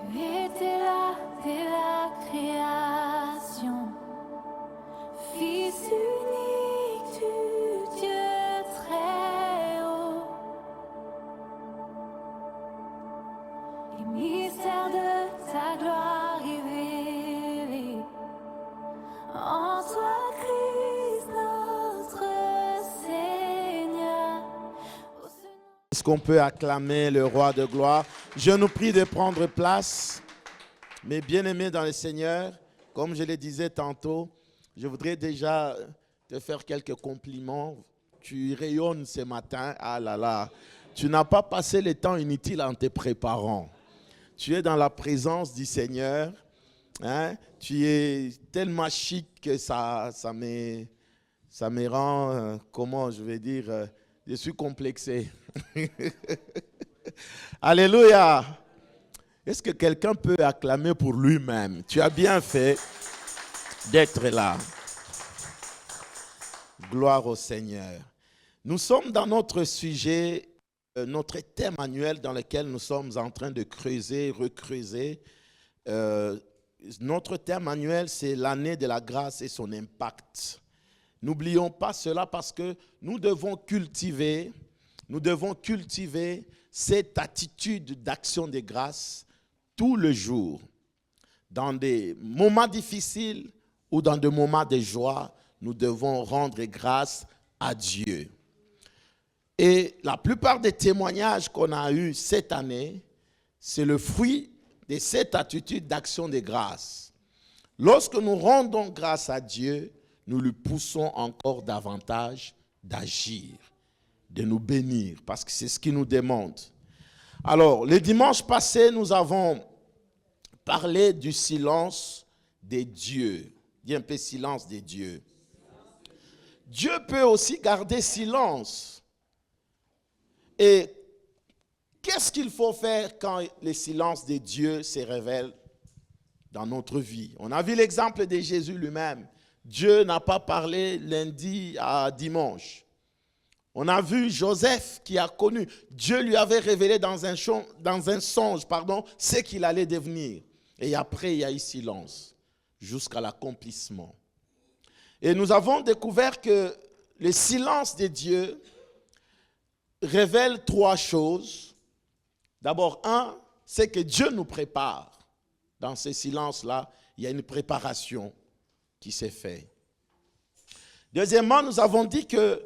Tu étais là dès la création, Fils unique du Dieu très haut. Les mystères de ta gloire révélés en toi, Christ notre Seigneur. Est-ce qu'on peut acclamer le roi de gloire? Je nous prie de prendre place. Mes bien-aimés dans le Seigneur, comme je le disais tantôt, je voudrais déjà te faire quelques compliments. Tu rayonnes ce matin. Ah là là. Tu n'as pas passé le temps inutile en te préparant. Tu es dans la présence du Seigneur. Hein? Tu es tellement chic que ça me rend, comment je vais dire, je suis complexé. Alléluia. Est-ce que quelqu'un peut acclamer pour lui-même? Tu as bien fait d'être là. Gloire au Seigneur. Nous sommes dans notre sujet, notre thème annuel dans lequel nous sommes en train de creuser, recreuser. Notre thème annuel, c'est l'année de la grâce et son impact. N'oublions pas cela parce que nous devons cultiver cette attitude d'action de grâce tout le jour. Dans des moments difficiles ou dans des moments de joie, nous devons rendre grâce à Dieu. Et la plupart des témoignages qu'on a eus cette année, c'est le fruit de cette attitude d'action de grâce. Lorsque nous rendons grâce à Dieu, nous lui poussons encore davantage d'agir, de nous bénir, parce que c'est ce qu'il nous demande. Alors, le dimanche passé, nous avons parlé du silence des dieux. Dis un peu silence des dieux. Dieu peut aussi garder silence. Et qu'est-ce qu'il faut faire quand le silence des dieux se révèle dans notre vie? On a vu l'exemple de Jésus lui-même. Dieu n'a pas parlé lundi à dimanche. On a vu Joseph qui a connu. Dieu lui avait révélé dans un songe, ce qu'il allait devenir. Et après, il y a eu silence jusqu'à l'accomplissement. Et nous avons découvert que le silence de Dieu révèle trois choses. D'abord, c'est que Dieu nous prépare. Dans ce silence-là, il y a une préparation qui s'est faite. Deuxièmement, nous avons dit que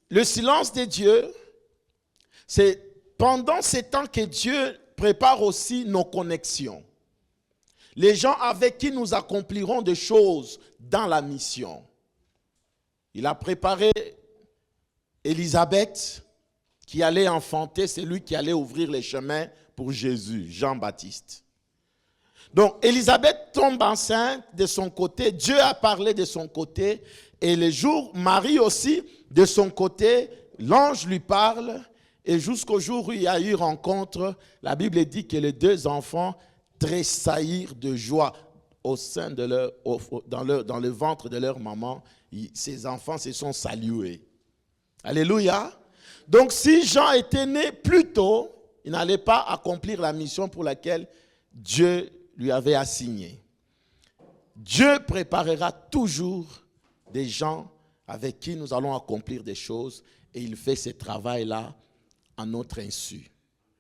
le silence de Dieu, c'est pendant ces temps que Dieu prépare aussi nos connexions. Les gens avec qui nous accomplirons des choses dans la mission. Il a préparé Élisabeth qui allait enfanter, c'est lui qui allait ouvrir les chemins pour Jésus, Jean-Baptiste. Donc, Élisabeth tombe enceinte de son côté, Dieu a parlé de son côté, et le jour, Marie aussi, de son côté, l'ange lui parle, et jusqu'au jour où il y a eu rencontre, la Bible dit que les deux enfants tressaillirent de joie au sein de dans le ventre de leur maman. Ces enfants se sont salués. Alléluia. Donc, si Jean était né plus tôt, il n'allait pas accomplir la mission pour laquelle Dieu lui avait assigné. Dieu préparera toujours des gens avec qui nous allons accomplir des choses et il fait ce travail-là à notre insu.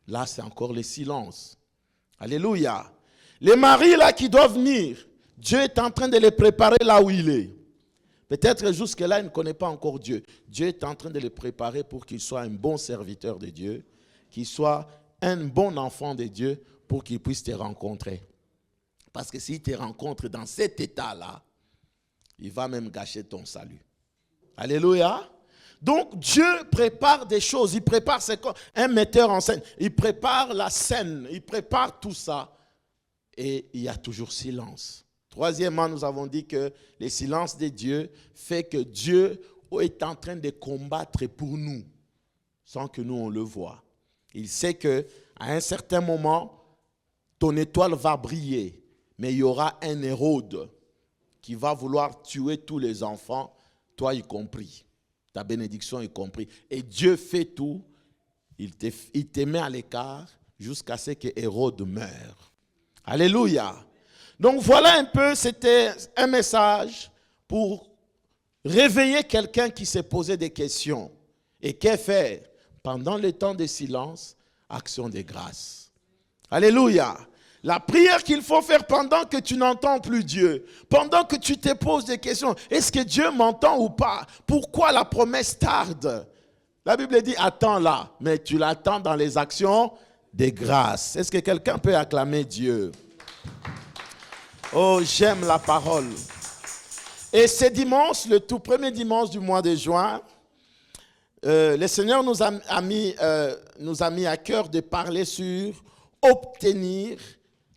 Là, c'est encore le silence. Alléluia. Les maris là qui doivent venir, Dieu est en train de les préparer là où il est. Peut-être jusque-là, il ne connaît pas encore Dieu. Dieu est en train de les préparer pour qu'il soit un bon serviteur de Dieu, qu'il soit un bon enfant de Dieu pour qu'il puisse te rencontrer. Parce que s'il te rencontre dans cet état-là, il va même gâcher ton salut. Alléluia. Donc Dieu prépare des choses, il prépare un metteur en scène, il prépare la scène, il prépare tout ça. Et il y a toujours silence. Troisièmement, nous avons dit que le silence de Dieu fait que Dieu est en train de combattre pour nous, sans que nous on le voie. Il sait qu'à un certain moment, ton étoile va briller, mais il y aura un Hérode qui va vouloir tuer tous les enfants, toi y compris, ta bénédiction y compris. Et Dieu fait tout, il te met à l'écart jusqu'à ce que Hérode meure. Alléluia. Donc voilà un peu, c'était un message pour réveiller quelqu'un qui s'est posé des questions. Et qu'est faire? Pendant le temps de silence, action de grâce. Alléluia. La prière qu'il faut faire pendant que tu n'entends plus Dieu, pendant que tu te poses des questions, est-ce que Dieu m'entend ou pas? Pourquoi la promesse tarde? La Bible dit, attends là, mais tu l'attends dans les actions de grâce. Est-ce que quelqu'un peut acclamer Dieu? Oh, j'aime la parole. Et ce dimanche, le tout premier dimanche du mois de juin, le Seigneur nous a mis à cœur de parler sur obtenir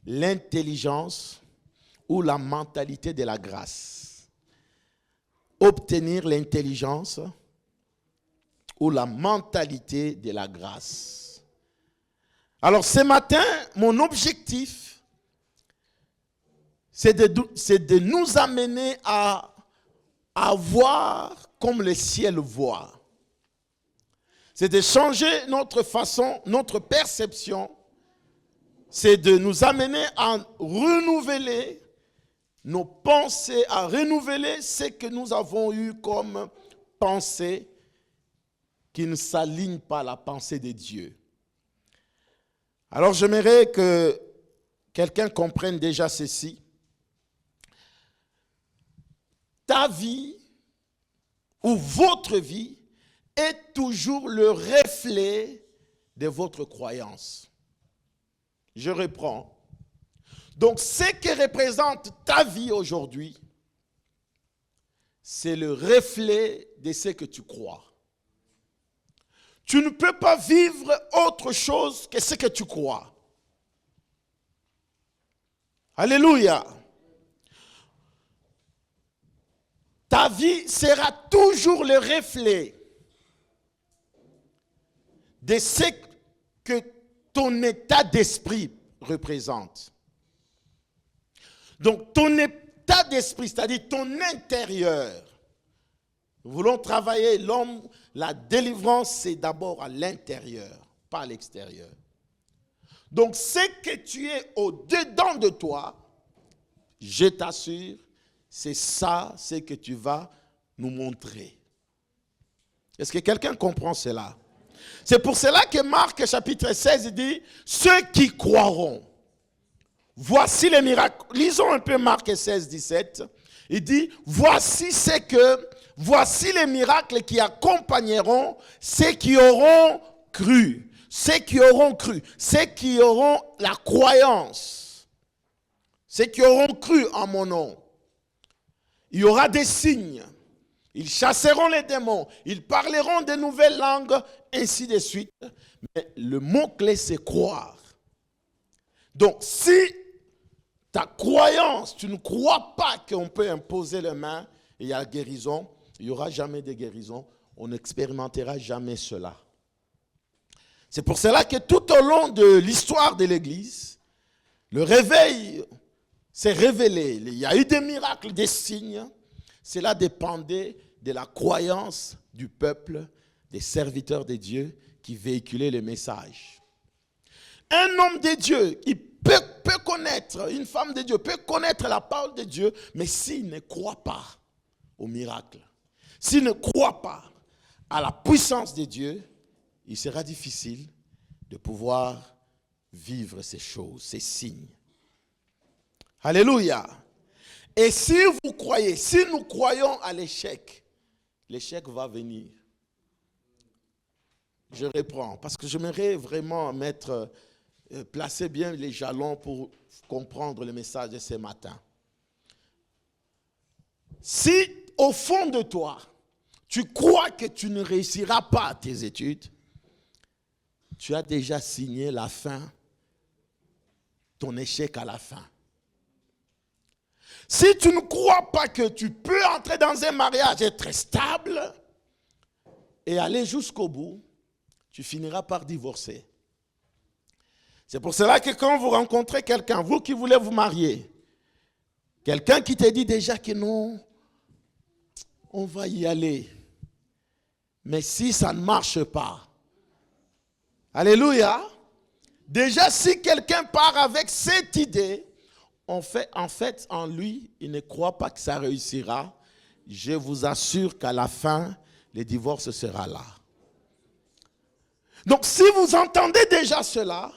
l'intelligence ou la mentalité de la grâce. Obtenir l'intelligence ou la mentalité de la grâce. Alors ce matin, mon objectif, c'est de nous amener à voir comme le ciel voit. C'est de changer notre façon, notre perception. C'est de nous amener à renouveler nos pensées, à renouveler ce que nous avons eu comme pensée qui ne s'aligne pas à la pensée de Dieu. Alors j'aimerais que quelqu'un comprenne déjà ceci. Ta vie ou votre vie est toujours le reflet de votre croyance. Je reprends. Donc, ce que représente ta vie aujourd'hui, c'est le reflet de ce que tu crois. Tu ne peux pas vivre autre chose que ce que tu crois. Alléluia. Ta vie sera toujours le reflet de ce que ton état d'esprit représente. Donc, ton état d'esprit, c'est-à-dire ton intérieur. Nous voulons travailler l'homme, la délivrance, c'est d'abord à l'intérieur, pas à l'extérieur. Donc, ce que tu es au-dedans de toi, je t'assure, c'est ça, ce que tu vas nous montrer. Est-ce que quelqu'un comprend cela? C'est pour cela que Marc chapitre 16 dit, ceux qui croiront, voici les miracles. Lisons un peu Marc 16, 17. Il dit, voici les miracles qui accompagneront ceux qui auront cru. Ceux qui auront cru. Ceux qui auront la croyance. Ceux qui auront cru en mon nom. Il y aura des signes. Ils chasseront les démons. Ils parleront de nouvelles langues, ainsi de suite. Mais le mot-clé, c'est croire. Donc, si ta croyance, tu ne crois pas qu'on peut imposer les mains et il y a la guérison, il n'y aura jamais de guérison. On n'expérimentera jamais cela. C'est pour cela que tout au long de l'histoire de l'Église, le réveil s'est révélé. Il y a eu des miracles, des signes. Cela dépendait de la croyance du peuple, des serviteurs de Dieu qui véhiculaient le message. Un homme de Dieu, il peut connaître, une femme de Dieu peut connaître la parole de Dieu, mais s'il ne croit pas au miracle, s'il ne croit pas à la puissance de Dieu, il sera difficile de pouvoir vivre ces choses, ces signes. Alléluia. Et si vous croyez, si nous croyons à l'échec, l'échec va venir. Je reprends, parce que j'aimerais vraiment placer bien les jalons pour comprendre le message de ce matin. Si au fond de toi, tu crois que tu ne réussiras pas à tes études, tu as déjà signé la fin, ton échec à la fin. Si tu ne crois pas que tu peux entrer dans un mariage, être stable et aller jusqu'au bout, tu finiras par divorcer. C'est pour cela que quand vous rencontrez quelqu'un, vous qui voulez vous marier, quelqu'un qui te dit déjà que non, on va y aller. Mais si ça ne marche pas, alléluia, Déjà, si quelqu'un part avec cette idée, en fait, en lui, il ne croit pas que ça réussira. Je vous assure qu'à la fin, le divorce sera là. Donc, si vous entendez déjà cela,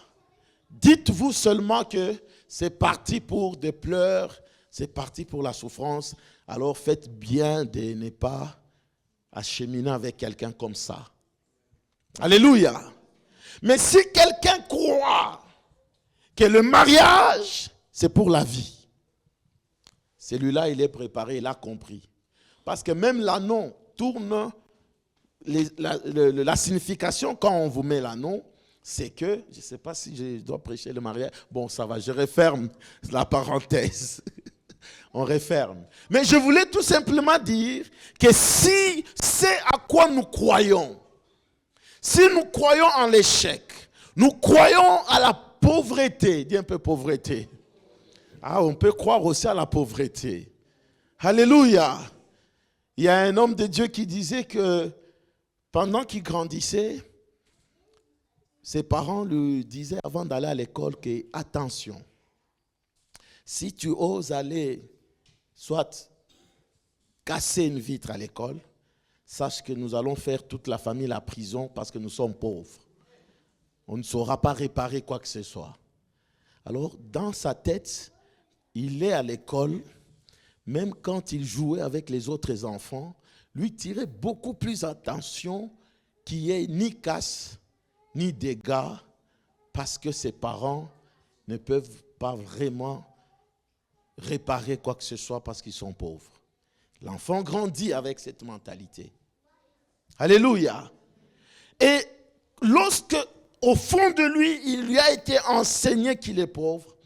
dites-vous seulement que c'est parti pour des pleurs, c'est parti pour la souffrance. Alors, faites bien de ne pas acheminer avec quelqu'un comme ça. Alléluia. Mais si quelqu'un croit que le mariage, c'est pour la vie, celui-là, il est préparé, il a compris. Parce que même l'anneau tourne, la signification quand on vous met l'anneau, c'est que, je ne sais pas si je dois prêcher le mariage, bon ça va, je referme la parenthèse. On referme. Mais je voulais tout simplement dire que si c'est à quoi nous croyons, si nous croyons en l'échec, nous croyons à la pauvreté, dis un peu pauvreté. Ah, on peut croire aussi à la pauvreté. Alléluia. Il y a un homme de Dieu qui disait que pendant qu'il grandissait, ses parents lui disaient avant d'aller à l'école que attention, si tu oses aller soit casser une vitre à l'école, sache que nous allons faire toute la famille la prison parce que nous sommes pauvres. On ne saura pas réparer quoi que ce soit. Alors, dans sa tête, il est à l'école, même quand il jouait avec les autres enfants, lui tirait beaucoup plus attention qu'il n'y ait ni casse, ni dégâts, parce que ses parents ne peuvent pas vraiment réparer quoi que ce soit parce qu'ils sont pauvres. L'enfant grandit avec cette mentalité. Alléluia. Et lorsque, au fond de lui, il lui a été enseigné qu'il est pauvre,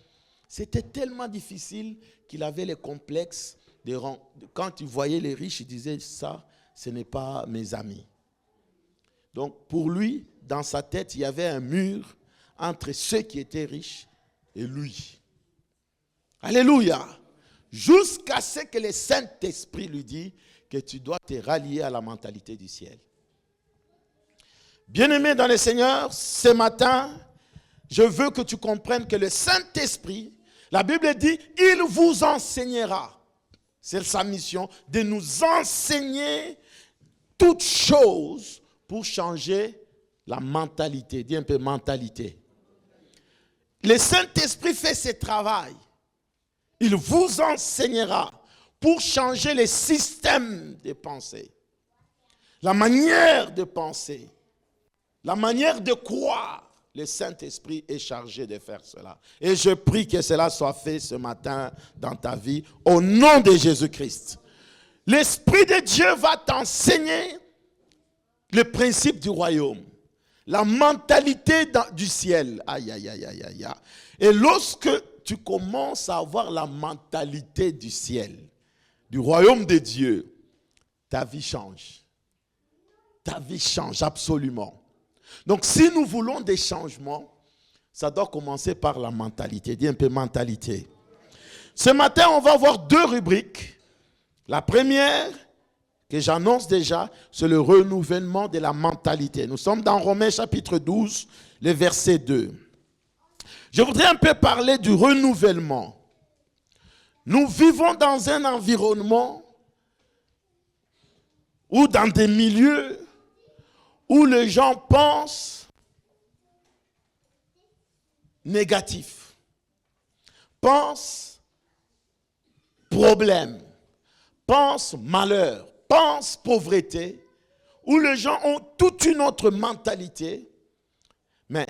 c'était tellement difficile qu'il avait les complexes. Quand il voyait les riches, il disait ça, ce n'est pas mes amis. Donc pour lui, dans sa tête, il y avait un mur entre ceux qui étaient riches et lui. Alléluia. Jusqu'à ce que le Saint-Esprit lui dise que tu dois te rallier à la mentalité du ciel. Bien-aimé dans le Seigneur, ce matin, je veux que tu comprennes que le Saint-Esprit, la Bible dit, il vous enseignera. C'est sa mission de nous enseigner toutes choses pour changer la mentalité. Dis un peu mentalité. Le Saint-Esprit fait ce travail. Il vous enseignera pour changer les systèmes de pensée, la manière de penser, la manière de croire. Le Saint-Esprit est chargé de faire cela. Et je prie que cela soit fait ce matin dans ta vie, au nom de Jésus-Christ. L'Esprit de Dieu va t'enseigner le principe du royaume, la mentalité du ciel. Aïe, aïe, aïe, aïe, aïe. Et lorsque tu commences à avoir la mentalité du ciel, du royaume de Dieu, ta vie change. Ta vie change absolument. Donc si nous voulons des changements, ça doit commencer par la mentalité. Dis un peu mentalité. Ce matin, on va voir deux rubriques. La première, que j'annonce déjà, c'est le renouvellement de la mentalité. Nous sommes dans Romains chapitre 12, le verset 2. Je voudrais un peu parler du renouvellement. Nous vivons dans un environnement ou dans des milieux où les gens pensent négatif, pensent problème, pensent malheur, pensent pauvreté, où les gens ont toute une autre mentalité, mais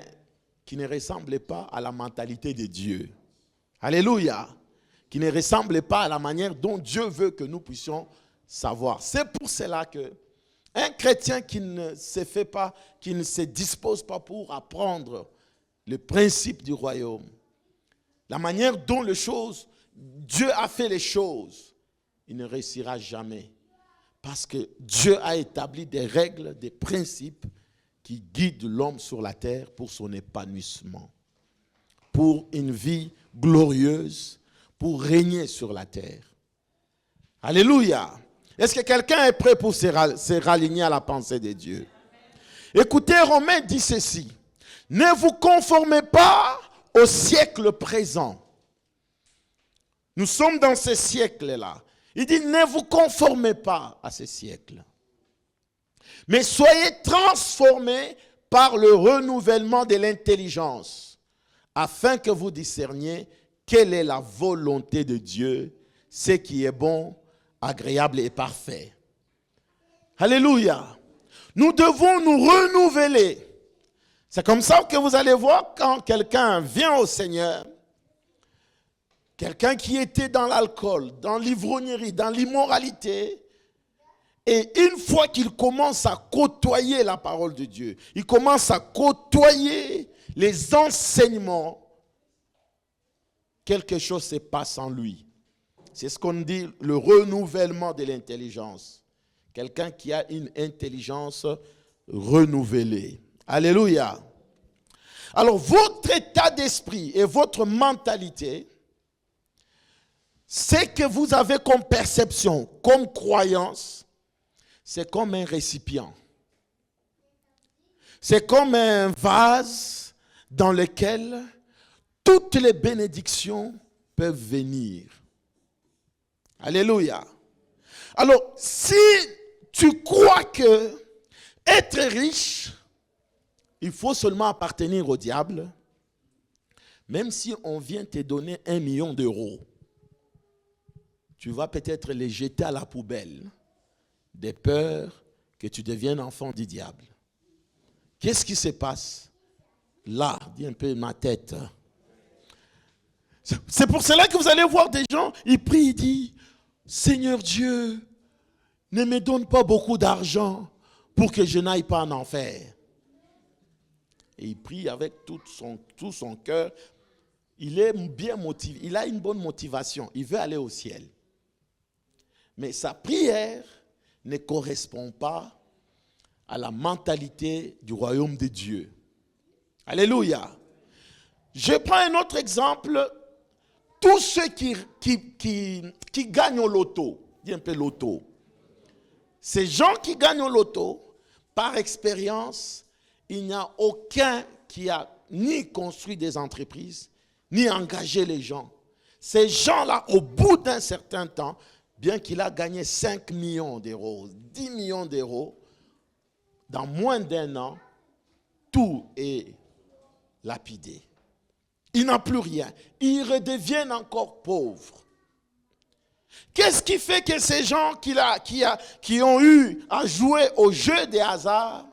qui ne ressemble pas à la mentalité de Dieu. Alléluia. Qui ne ressemble pas à la manière dont Dieu veut que nous puissions savoir. C'est pour cela que un chrétien qui ne se fait pas, qui ne se dispose pas pour apprendre le principe du royaume, la manière dont les choses, Dieu a fait les choses, il ne réussira jamais. Parce que Dieu a établi des règles, des principes qui guident l'homme sur la terre pour son épanouissement, pour une vie glorieuse, pour régner sur la terre. Alléluia. Est-ce que quelqu'un est prêt pour se raligner à la pensée de Dieu? Écoutez, Romains dit ceci. Ne vous conformez pas au siècle présent. Nous sommes dans ce siècle-là. Il dit, ne vous conformez pas à ce siècle. Mais soyez transformés par le renouvellement de l'intelligence, afin que vous discerniez quelle est la volonté de Dieu, ce qui est bon, agréable et parfait. Alléluia. Nous devons nous renouveler. C'est comme ça que vous allez voir quand quelqu'un vient au Seigneur, quelqu'un qui était dans l'alcool, dans l'ivrognerie, dans l'immoralité, et une fois qu'il commence à côtoyer la parole de Dieu, il commence à côtoyer les enseignements, quelque chose se passe en lui. C'est ce qu'on dit, le renouvellement de l'intelligence. Quelqu'un qui a une intelligence renouvelée. Alléluia. Alors, votre état d'esprit et votre mentalité, c'est que vous avez comme perception, comme croyance, c'est comme un récipient. C'est comme un vase dans lequel toutes les bénédictions peuvent venir. Alléluia. Alors, si tu crois que être riche, il faut seulement appartenir au diable, même si on vient te donner 1 million d'euros, tu vas peut-être les jeter à la poubelle, de peur que tu deviennes enfant du diable. Qu'est-ce qui se passe? Là, dis un peu ma tête. C'est pour cela que vous allez voir des gens, ils prient, ils disent, Seigneur Dieu, ne me donne pas beaucoup d'argent pour que je n'aille pas en enfer. Et il prie avec tout son cœur. Il est bien motivé, il a une bonne motivation, il veut aller au ciel. Mais sa prière ne correspond pas à la mentalité du royaume de Dieu. Alléluia. Je prends un autre exemple. Tous ceux qui gagnent au loto, dis un peu loto. Ces gens qui gagnent au loto, par expérience, il n'y a aucun qui a ni construit des entreprises, ni engagé les gens. Ces gens-là, au bout d'un certain temps, bien qu'il a gagné 5 millions d'euros, 10 millions d'euros, dans moins d'1 an, tout est lapidé. Il n'a plus rien. Ils redeviennent encore pauvres. Qu'est-ce qui fait que ces gens qui ont eu à jouer au jeu des hasards,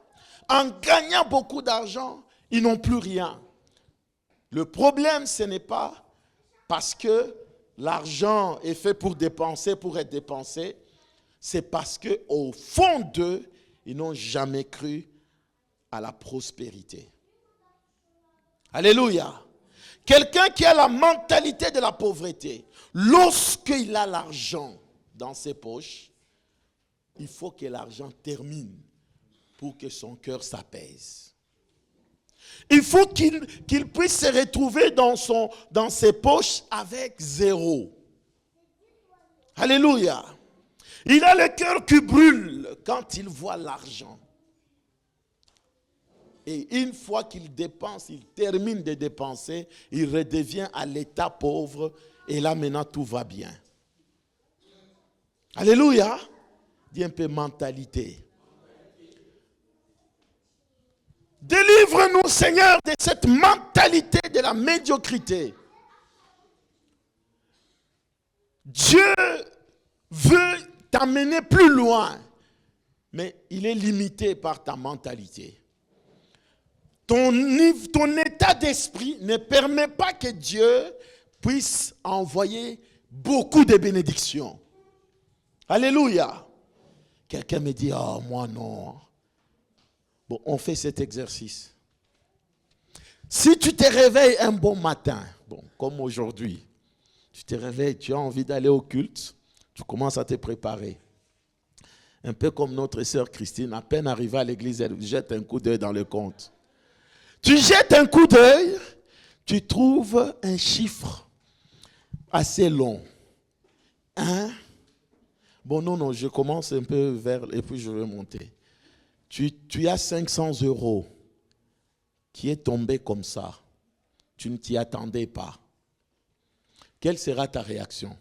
en gagnant beaucoup d'argent, ils n'ont plus rien? Le problème, ce n'est pas parce que l'argent est fait pour dépenser, pour être dépensé. C'est parce qu'au fond d'eux, ils n'ont jamais cru à la prospérité. Alléluia. Quelqu'un qui a la mentalité de la pauvreté, lorsqu'il a l'argent dans ses poches, il faut que l'argent termine pour que son cœur s'apaise. Il faut qu'il puisse se retrouver dans ses poches avec 0. Alléluia. Il a le cœur qui brûle quand il voit l'argent. Et une fois qu'il dépense, il termine de dépenser, il redevient à l'état pauvre. Et là maintenant tout va bien. Alléluia. Dis un peu mentalité. Délivre-nous, Seigneur, de cette mentalité de la médiocrité. Dieu veut t'amener plus loin, mais il est limité par ta mentalité. Ton état d'esprit ne permet pas que Dieu puisse envoyer beaucoup de bénédictions. Alléluia. Quelqu'un me dit, oh moi non. Bon, on fait cet exercice. Si tu te réveilles un bon matin, bon, comme aujourd'hui, tu te réveilles, tu as envie d'aller au culte, tu commences à te préparer. Un peu comme notre sœur Christine, à peine arrivée à l'église, elle jette un coup d'œil dans le compte. Tu jettes un coup d'œil, tu trouves un chiffre assez long. Hein? Bon, non, je commence un peu vers, et puis je vais monter. Tu as 500 euros. qui est tombé comme ça. Tu ne t'y attendais pas. Quelle sera ta réaction?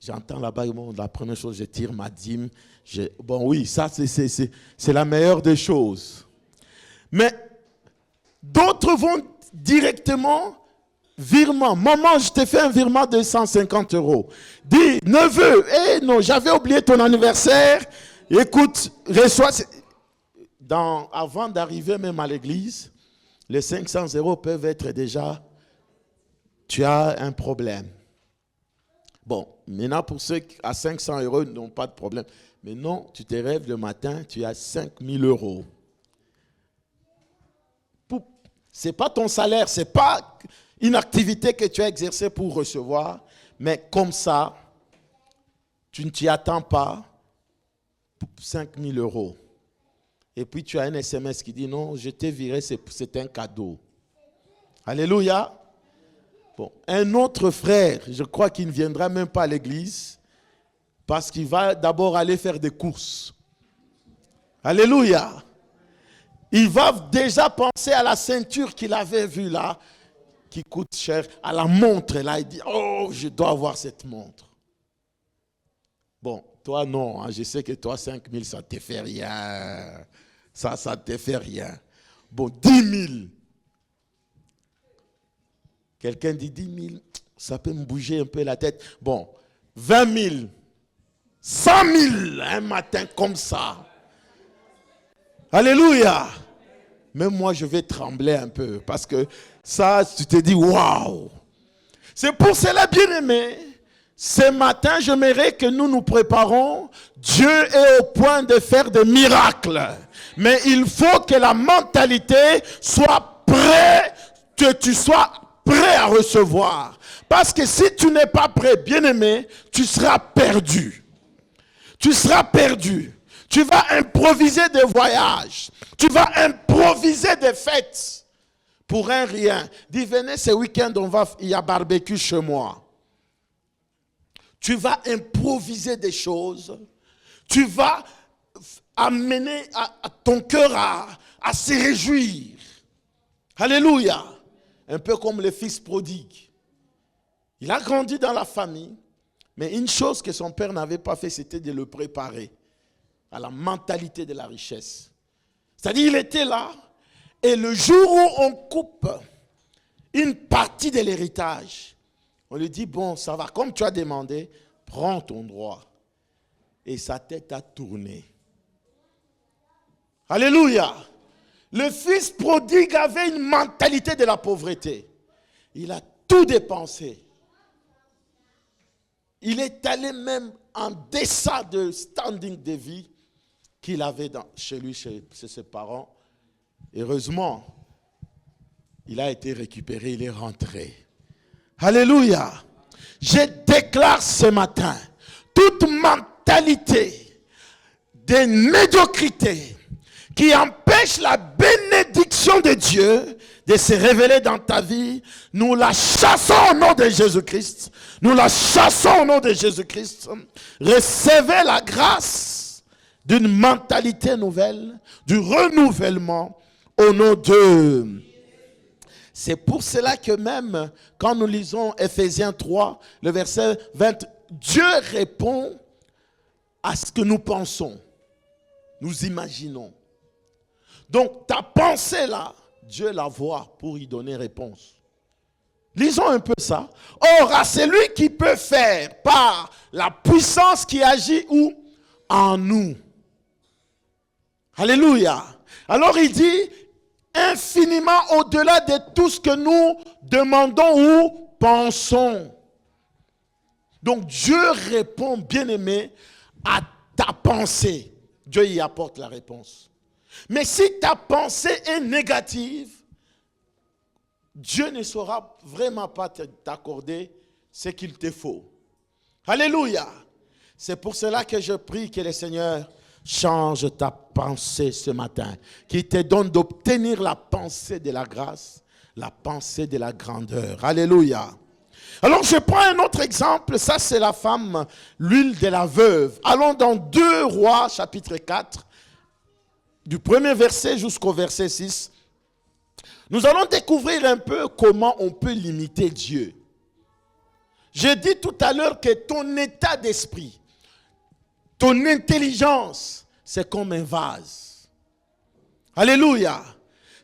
J'entends là-bas, bon, la première chose, je tire ma dîme. Bon oui, ça c'est la meilleure des choses. Mais d'autres vont directement, virement. Maman, je t'ai fait un virement de 150 €. Dis, neveu, non, j'avais oublié ton anniversaire. Écoute, reçois. Avant d'arriver même à l'église, les 500 € peuvent être déjà, tu as un problème. Bon, maintenant pour ceux qui à 500 € n'ont pas de problème. Mais non, tu te rêves le matin, tu as 5000 €. Ce n'est pas ton salaire, ce n'est pas une activité que tu as exercée pour recevoir, mais comme ça, tu ne t'y attends pas, 5000 €. Et puis tu as un SMS qui dit non, je t'ai viré, c'est un cadeau. Alléluia. Bon, un autre frère, je crois qu'il ne viendra même pas à l'église parce qu'il va d'abord aller faire des courses. Alléluia. Il va déjà penser à la ceinture qu'il avait vue là, qui coûte cher, à la montre là. Il dit, oh, je dois avoir cette montre. Bon, toi non, hein, je sais que toi 5000, ça ne te fait rien. Ça ne te fait rien. Bon, 10 000. Quelqu'un dit 10 000, ça peut me bouger un peu la tête. Bon, 20 000, 100 000, un matin comme ça. Alléluia. Même moi, je vais trembler un peu parce que ça, tu te dis, waouh. C'est pour cela, bien-aimé, ce matin, j'aimerais que nous nous préparons. Dieu est au point de faire des miracles. Mais il faut que la mentalité soit prête, que tu sois prêt à recevoir. Parce que si tu n'es pas prêt, bien-aimé, tu seras perdu. Tu seras perdu. Tu vas improviser des voyages. Tu vas improviser des fêtes. Pour un rien. Dis, venez ce week-end, il y a barbecue chez moi. Tu vas improviser des choses. Tu vas amener ton cœur à se réjouir. Alléluia. Un peu comme le fils prodigue. Il a grandi dans la famille. Mais une chose que son père n'avait pas fait, c'était de le préparer à la mentalité de la richesse. C'est-à-dire, il était là, et le jour où on coupe une partie de l'héritage, on lui dit, bon, ça va, comme tu as demandé, prends ton droit. Et sa tête a tourné. Alléluia. Le fils prodigue avait une mentalité de la pauvreté. Il a tout dépensé. Il est allé même en deçà de standing de vie qu'il avait chez lui, chez ses parents. Heureusement, il a été récupéré, il est rentré. Alléluia. Je déclare ce matin, toute mentalité de médiocrité qui empêche la bénédiction de Dieu de se révéler dans ta vie, nous la chassons au nom de Jésus-Christ. Nous la chassons au nom de Jésus-Christ. Recevez la grâce d'une mentalité nouvelle, du renouvellement au nom de... C'est pour cela que même quand nous lisons Ephésiens 3, le verset 20, Dieu répond à ce que nous pensons, nous imaginons. Donc ta pensée là, Dieu la voit pour y donner réponse. Lisons un peu ça. Or, à celui qui peut faire par la puissance qui agit où? En nous. Alléluia. Alors il dit, infiniment au-delà de tout ce que nous demandons ou pensons. Donc Dieu répond, bien-aimé, à ta pensée. Dieu y apporte la réponse. Mais si ta pensée est négative, Dieu ne saura vraiment pas t'accorder ce qu'il te faut. Alléluia. C'est pour cela que je prie que le Seigneur change ta pensée ce matin, qu'il te donne d'obtenir la pensée de la grâce, la pensée de la grandeur. Alléluia. Alors je prends un autre exemple, ça c'est la femme, l'huile de la veuve. Allons dans 2 Rois chapitre 4, du premier verset jusqu'au verset 6. Nous allons découvrir un peu comment on peut limiter Dieu. J'ai dit tout à l'heure que ton état d'esprit, ton intelligence, c'est comme un vase. Alléluia.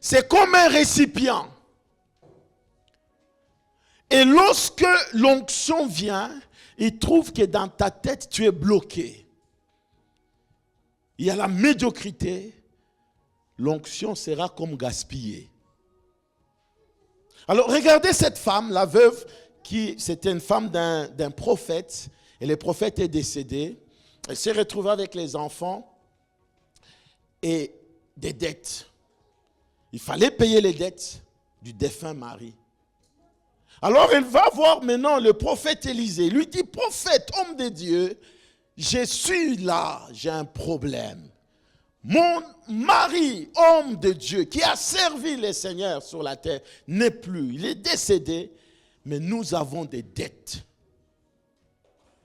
C'est comme un récipient. Et lorsque l'onction vient, il trouve que dans ta tête, tu es bloqué. Il y a la médiocrité. L'onction sera comme gaspillée. Alors regardez cette femme, la veuve, c'était une femme d'un prophète. Et le prophète est décédé. Elle s'est retrouvée avec les enfants et des dettes. Il fallait payer les dettes du défunt mari. Alors elle va voir maintenant le prophète Élisée. Il lui dit, prophète, homme de Dieu, je suis là, j'ai un problème. Mon mari, homme de Dieu, qui a servi le Seigneur sur la terre, n'est plus. Il est décédé, mais nous avons des dettes.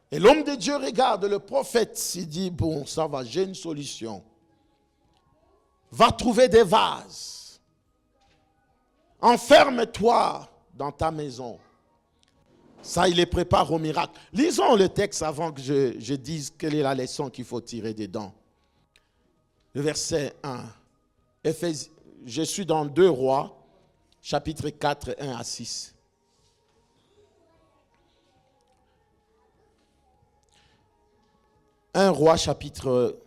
Et l'homme de Dieu regarde le prophète, il dit, bon, ça va, j'ai une solution. Va trouver des vases. Enferme-toi dans ta maison. Ça, il les prépare au miracle. Lisons le texte avant que je dise quelle est la leçon qu'il faut tirer dedans. Le verset 1. Je suis dans 2 Rois, chapitre 4, 1 à 6. Un roi chapitre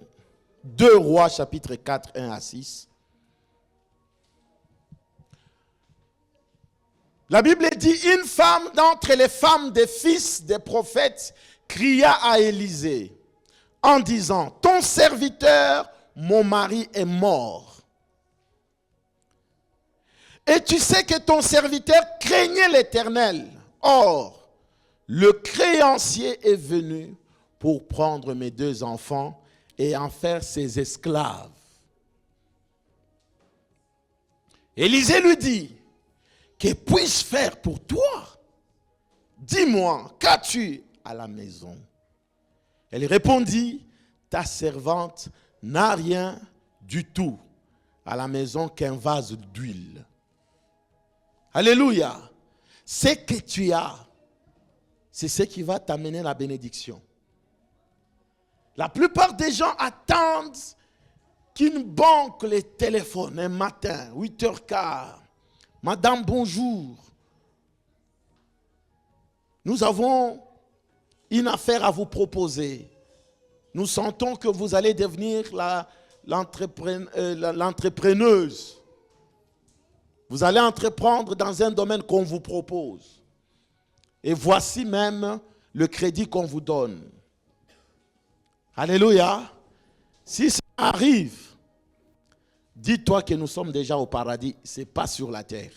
2 Rois chapitre 4, 1 à 6. La Bible dit, une femme d'entre les femmes des fils des prophètes cria à Élisée en disant, ton serviteur, mon mari est mort. Et tu sais que ton serviteur craignait l'Éternel. Or, le créancier est venu pour prendre mes 2 enfants et en faire ses esclaves. Élisée lui dit, que puis-je faire pour toi? Dis-moi, qu'as-tu à la maison? Elle répondit, ta servante n'a rien du tout à la maison qu'un vase d'huile. Alléluia. Ce que tu as, c'est ce qui va t'amener la bénédiction. La plupart des gens attendent qu'une banque les téléphone un matin, 8h15. Madame, bonjour. Nous avons une affaire à vous proposer. Nous sentons que vous allez devenir l'entrepreneuse. Vous allez entreprendre dans un domaine qu'on vous propose. Et voici même le crédit qu'on vous donne. Alléluia. Si ça arrive, dis-toi que nous sommes déjà au paradis, ce n'est pas sur la terre.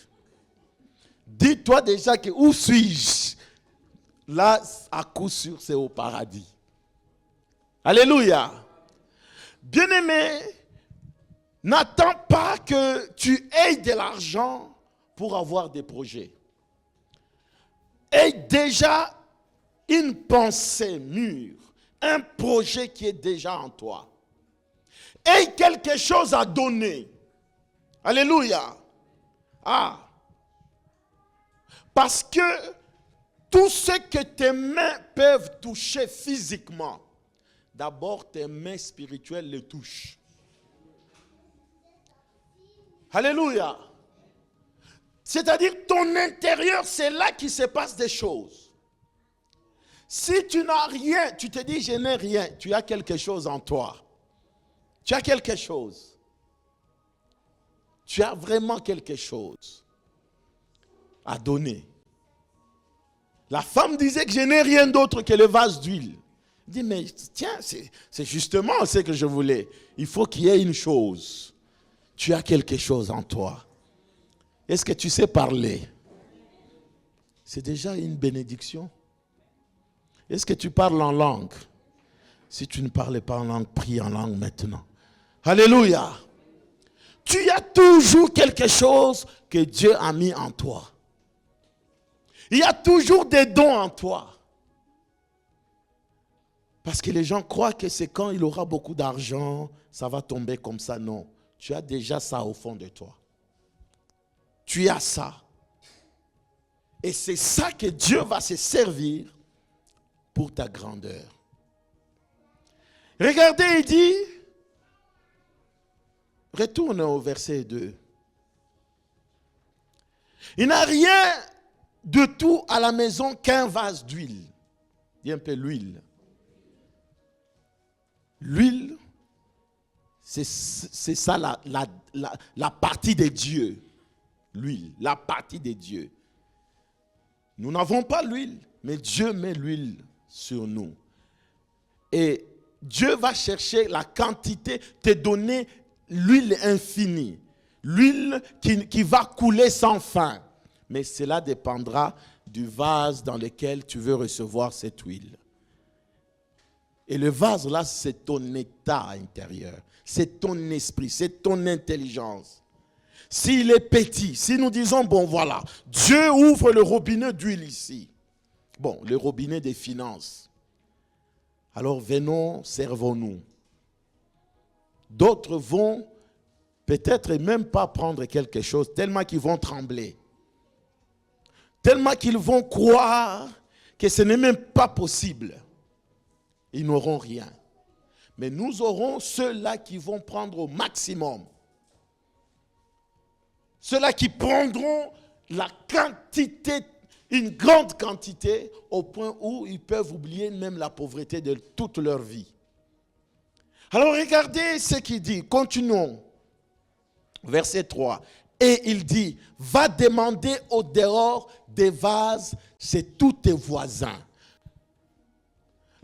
Dis-toi déjà que où suis-je? Là, à coup sûr, c'est au paradis. Alléluia. Bien-aimé, n'attends pas que tu aies de l'argent pour avoir des projets. Aie déjà une pensée mûre, un projet qui est déjà en toi. Aie quelque chose à donner. Alléluia. Parce que tout ce que tes mains peuvent toucher physiquement, d'abord tes mains spirituelles les touchent. Alléluia. C'est-à-dire ton intérieur, c'est là qu'il se passe des choses. Si tu n'as rien, tu te dis je n'ai rien, tu as quelque chose en toi. Tu as quelque chose. Tu as vraiment quelque chose à donner. La femme disait que je n'ai rien d'autre que le vase d'huile. Elle dit, mais tiens, c'est justement ce que je voulais. Il faut qu'il y ait une chose. Tu as quelque chose en toi. Est-ce que tu sais parler? C'est déjà une bénédiction. Est-ce que tu parles en langue? Si tu ne parles pas en langue, prie en langue maintenant. Alléluia. Tu as toujours quelque chose que Dieu a mis en toi. Il y a toujours des dons en toi. Parce que les gens croient que c'est quand il aura beaucoup d'argent, ça va tomber comme ça. Non, tu as déjà ça au fond de toi. tu as ça. Et c'est ça que Dieu va se servir pour ta grandeur. Regardez, il dit, retourne au verset 2. Il n'a rien de tout à la maison qu'un vase d'huile. Dis un peu l'huile. L'huile, c'est ça la partie de Dieu. L'huile, la partie de Dieu. Nous n'avons pas l'huile, mais Dieu met l'huile sur nous. Et Dieu va chercher la quantité, te donner l'huile infinie. L'huile qui va couler sans fin. Mais cela dépendra du vase dans lequel tu veux recevoir cette huile. Et le vase là, c'est ton état intérieur. C'est ton esprit, c'est ton intelligence. S'il est petit, si nous disons, bon voilà, Dieu ouvre le robinet d'huile ici. Bon, le robinet des finances. Alors venons, servons-nous. D'autres vont peut-être même pas prendre quelque chose, tellement qu'ils vont trembler. Tellement qu'ils vont croire que ce n'est même pas possible. Ils n'auront rien. Mais nous aurons ceux-là qui vont prendre au maximum. Ceux-là qui prendront la quantité, une grande quantité, au point où ils peuvent oublier même la pauvreté de toute leur vie. Alors regardez ce qu'il dit. Continuons. Verset 3. Et il dit, va demander au dehors des vases chez tous tes voisins.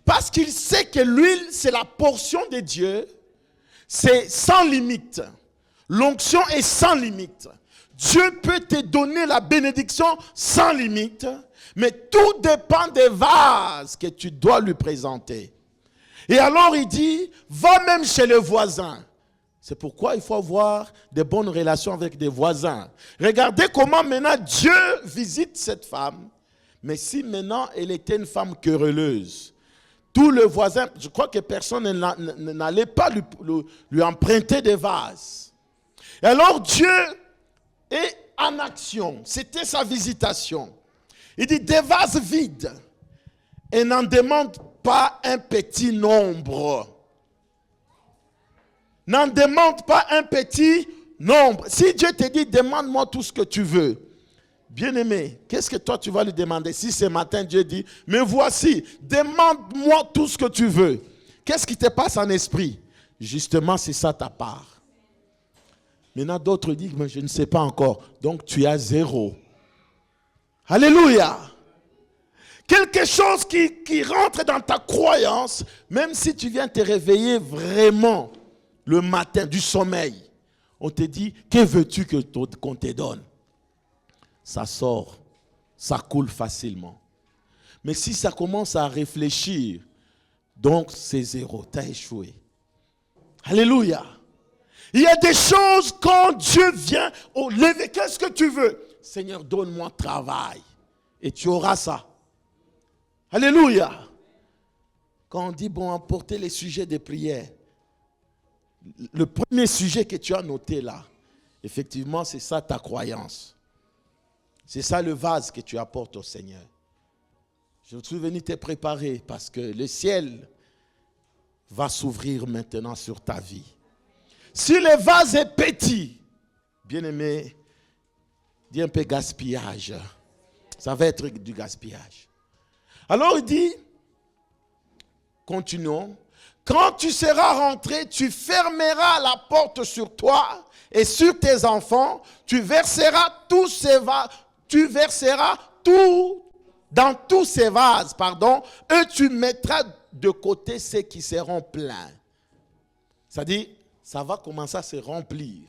Parce qu'il sait que l'huile, c'est la portion de Dieu. C'est sans limite. L'onction est sans limite. Dieu peut te donner la bénédiction sans limite, mais tout dépend des vases que tu dois lui présenter. Et alors il dit, va même chez le voisin. C'est pourquoi il faut avoir de bonnes relations avec des voisins. Regardez comment maintenant Dieu visite cette femme. Mais si maintenant elle était une femme querelleuse, tous les voisins, je crois que personne n'allait pas lui emprunter des vases. Et alors Dieu est en action. C'était sa visitation. Il dit des vases vides. Et n'en demande pas un petit nombre. N'en demande pas un petit nombre. Si Dieu te dit, demande-moi tout ce que tu veux. Bien-aimé, qu'est-ce que toi tu vas lui demander? Si ce matin Dieu dit, mais voici, demande-moi tout ce que tu veux. Qu'est-ce qui te passe en esprit? Justement, c'est ça ta part. Maintenant, d'autres disent, mais je ne sais pas encore. Donc, tu as 0. Alléluia. Quelque chose qui rentre dans ta croyance, même si tu viens te réveiller vraiment le matin du sommeil, on te dit, que veux-tu qu'on te donne? Ça sort, ça coule facilement. Mais si ça commence à réfléchir, donc c'est 0, tu as échoué. Alléluia. Il y a des choses quand Dieu vient au lever. Qu'est-ce que tu veux? Seigneur, donne-moi travail. Et tu auras ça. Alléluia. Quand on dit, bon, emporter les sujets de prière. Le premier sujet que tu as noté là, effectivement, c'est ça ta croyance. C'est ça le vase que tu apportes au Seigneur. Je suis venu te préparer parce que le ciel va s'ouvrir maintenant sur ta vie. Si le vase est petit, bien-aimé, dis un peu gaspillage. Ça va être du gaspillage. Alors il dit, continuons. Quand tu seras rentré, tu fermeras la porte sur toi et sur tes enfants. Tu verseras tout dans tous ces vases, et tu mettras de côté ceux qui seront pleins. C'est-à-dire, ça va commencer à se remplir.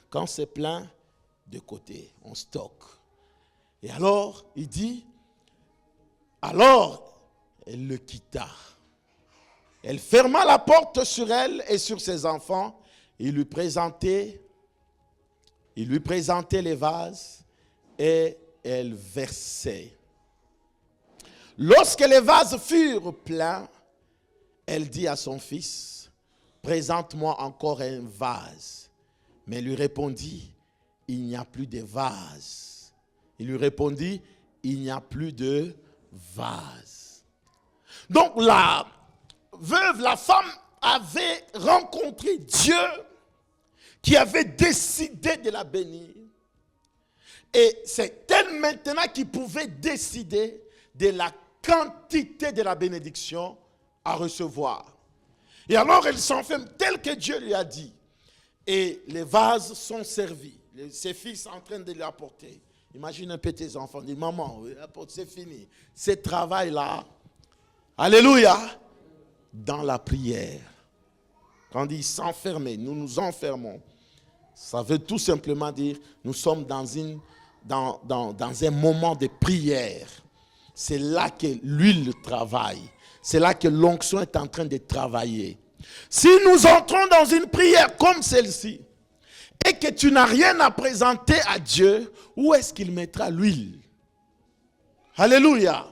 Quand c'est plein, de côté, on stocke. Et alors, il dit, alors, elle le quitta. Elle ferma la porte sur elle et sur ses enfants. Il lui présentait les vases et elle versait. Lorsque les vases furent pleins, elle dit à son fils, présente-moi encore un vase. Mais il lui répondit, il n'y a plus de vase. Il lui répondit, il n'y a plus de vase. Donc la veuve, la femme avait rencontré Dieu qui avait décidé de la bénir. Et c'est elle maintenant qui pouvait décider de la quantité de la bénédiction à recevoir. Et alors elle s'enferme tel que Dieu lui a dit. Et les vases sont servis. Ses fils sont en train de l'apporter. Imagine un peu tes enfants, dis maman, c'est fini. Ce travail-là, alléluia, dans la prière. Quand on dit s'enfermer, nous nous enfermons. Ça veut tout simplement dire, nous sommes dans un moment de prière. C'est là que l'huile travaille. C'est là que l'onction est en train de travailler. Si nous entrons dans une prière comme celle-ci, et que tu n'as rien à présenter à Dieu, où est-ce qu'il mettra l'huile? Alléluia.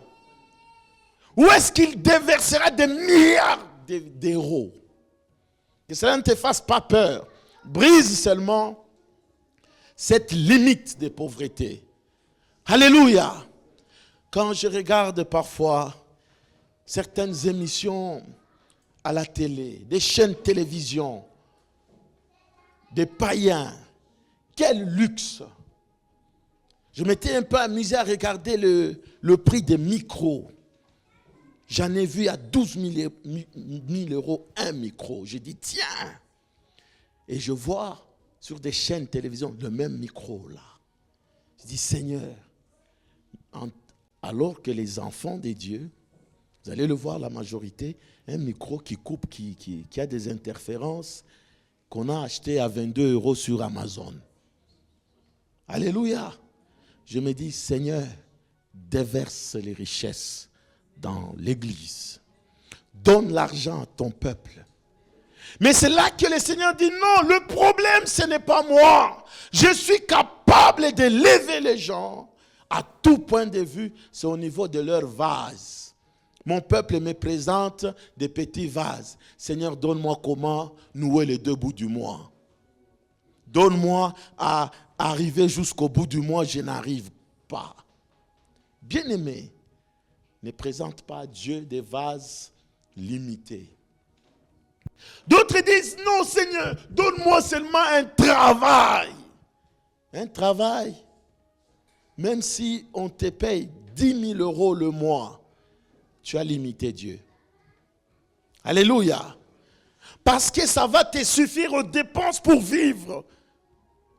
Où est-ce qu'il déversera des milliards d'euros? Que cela ne te fasse pas peur. Brise seulement cette limite de pauvreté. Alléluia. Quand je regarde parfois certaines émissions à la télé, des chaînes de télévision, des païens, quel luxe. Je m'étais un peu amusé à regarder le prix des micros. J'en ai vu à 12 000 euros un micro. J'ai dit, tiens. Et je vois sur des chaînes de télévision le même micro là. Je dis, Seigneur, alors que les enfants de Dieu, vous allez le voir la majorité, un micro qui coupe, qui a des interférences, qu'on a acheté à 22 euros sur Amazon. Alléluia. Je me dis, Seigneur, déverse les richesses dans l'église. Donne l'argent à ton peuple. Mais c'est là que le Seigneur dit, non, le problème, ce n'est pas moi. Je suis capable de lever les gens à tout point de vue. C'est au niveau de leur vase. Mon peuple me présente des petits vases. Seigneur, donne-moi comment nouer les deux bouts du mois. Donne-moi à arriver jusqu'au bout du mois, je n'arrive pas. Bien-aimé, ne présente pas à Dieu des vases limités. D'autres disent, non Seigneur, donne-moi seulement un travail. Un travail, même si on te paye 10 000 euros le mois, tu as limité Dieu. Alléluia. Parce que ça va te suffire aux dépenses pour vivre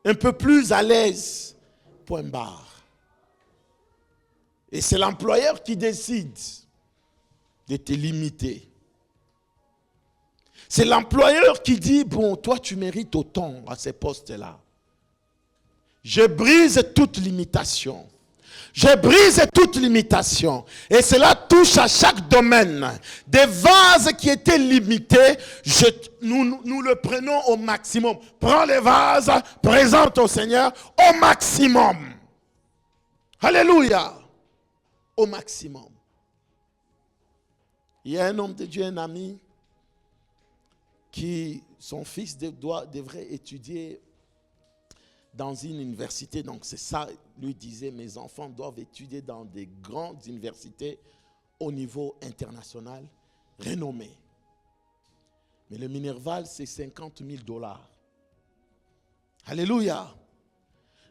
un peu plus à l'aise. Point barre. Et c'est l'employeur qui décide de te limiter. C'est l'employeur qui dit, bon, toi tu mérites autant à ces postes-là. Je brise toute limitation. Je brise toute limitation. Et cela touche à chaque domaine. Des vases qui étaient limités, nous le prenons au maximum. Prends les vases, présente au Seigneur au maximum. Alléluia. Au maximum. Il y a un homme de Dieu, un ami, qui, son fils devrait étudier dans une université. Donc c'est ça, lui disait, mes enfants doivent étudier dans des grandes universités au niveau international, renommées. Mais le Minerval, c'est 50 000 $. Alléluia.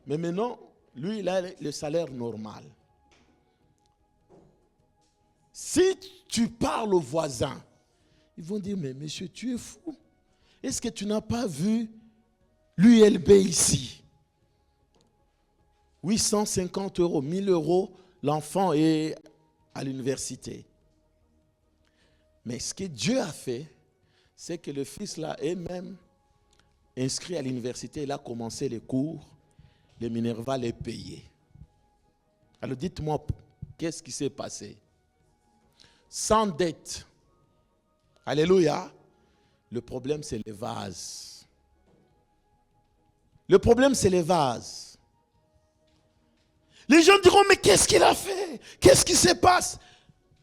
Mais maintenant, lui, il a le salaire normal. Si tu parles aux voisins, ils vont dire, mais monsieur, tu es fou. Est-ce que tu n'as pas vu l'ULB ici? 850 euros, 1000 euros, l'enfant est à l'université. Mais ce que Dieu a fait, c'est que le fils là est même inscrit à l'université. Il a commencé les cours, le Minerval est payé. Alors dites-moi, qu'est-ce qui s'est passé? Sans dette. Alléluia. Le problème, c'est les vases. Le problème, c'est les vases. Les gens diront, mais qu'est-ce qu'il a fait? Qu'est-ce qui se passe?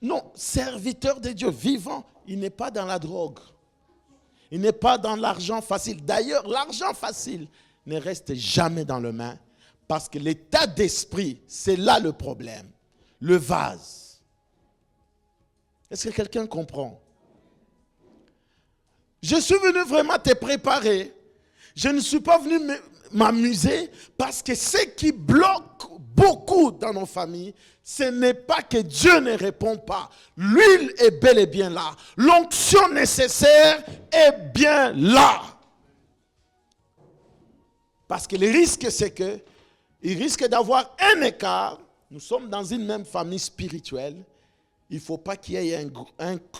Non, serviteur de Dieu vivant, il n'est pas dans la drogue. Il n'est pas dans l'argent facile. D'ailleurs, l'argent facile ne reste jamais dans les mains parce que l'état d'esprit, c'est là le problème. Le vase. Est-ce que quelqu'un comprend? Je suis venu vraiment te préparer. Je ne suis pas venu m'amuser parce que ce qui bloque beaucoup dans nos familles, ce n'est pas que Dieu ne répond pas. L'huile est bel et bien là. L'onction nécessaire est bien là. Parce que le risque, c'est que il risque d'avoir un écart. Nous sommes dans une même famille spirituelle. Il ne faut pas qu'il y ait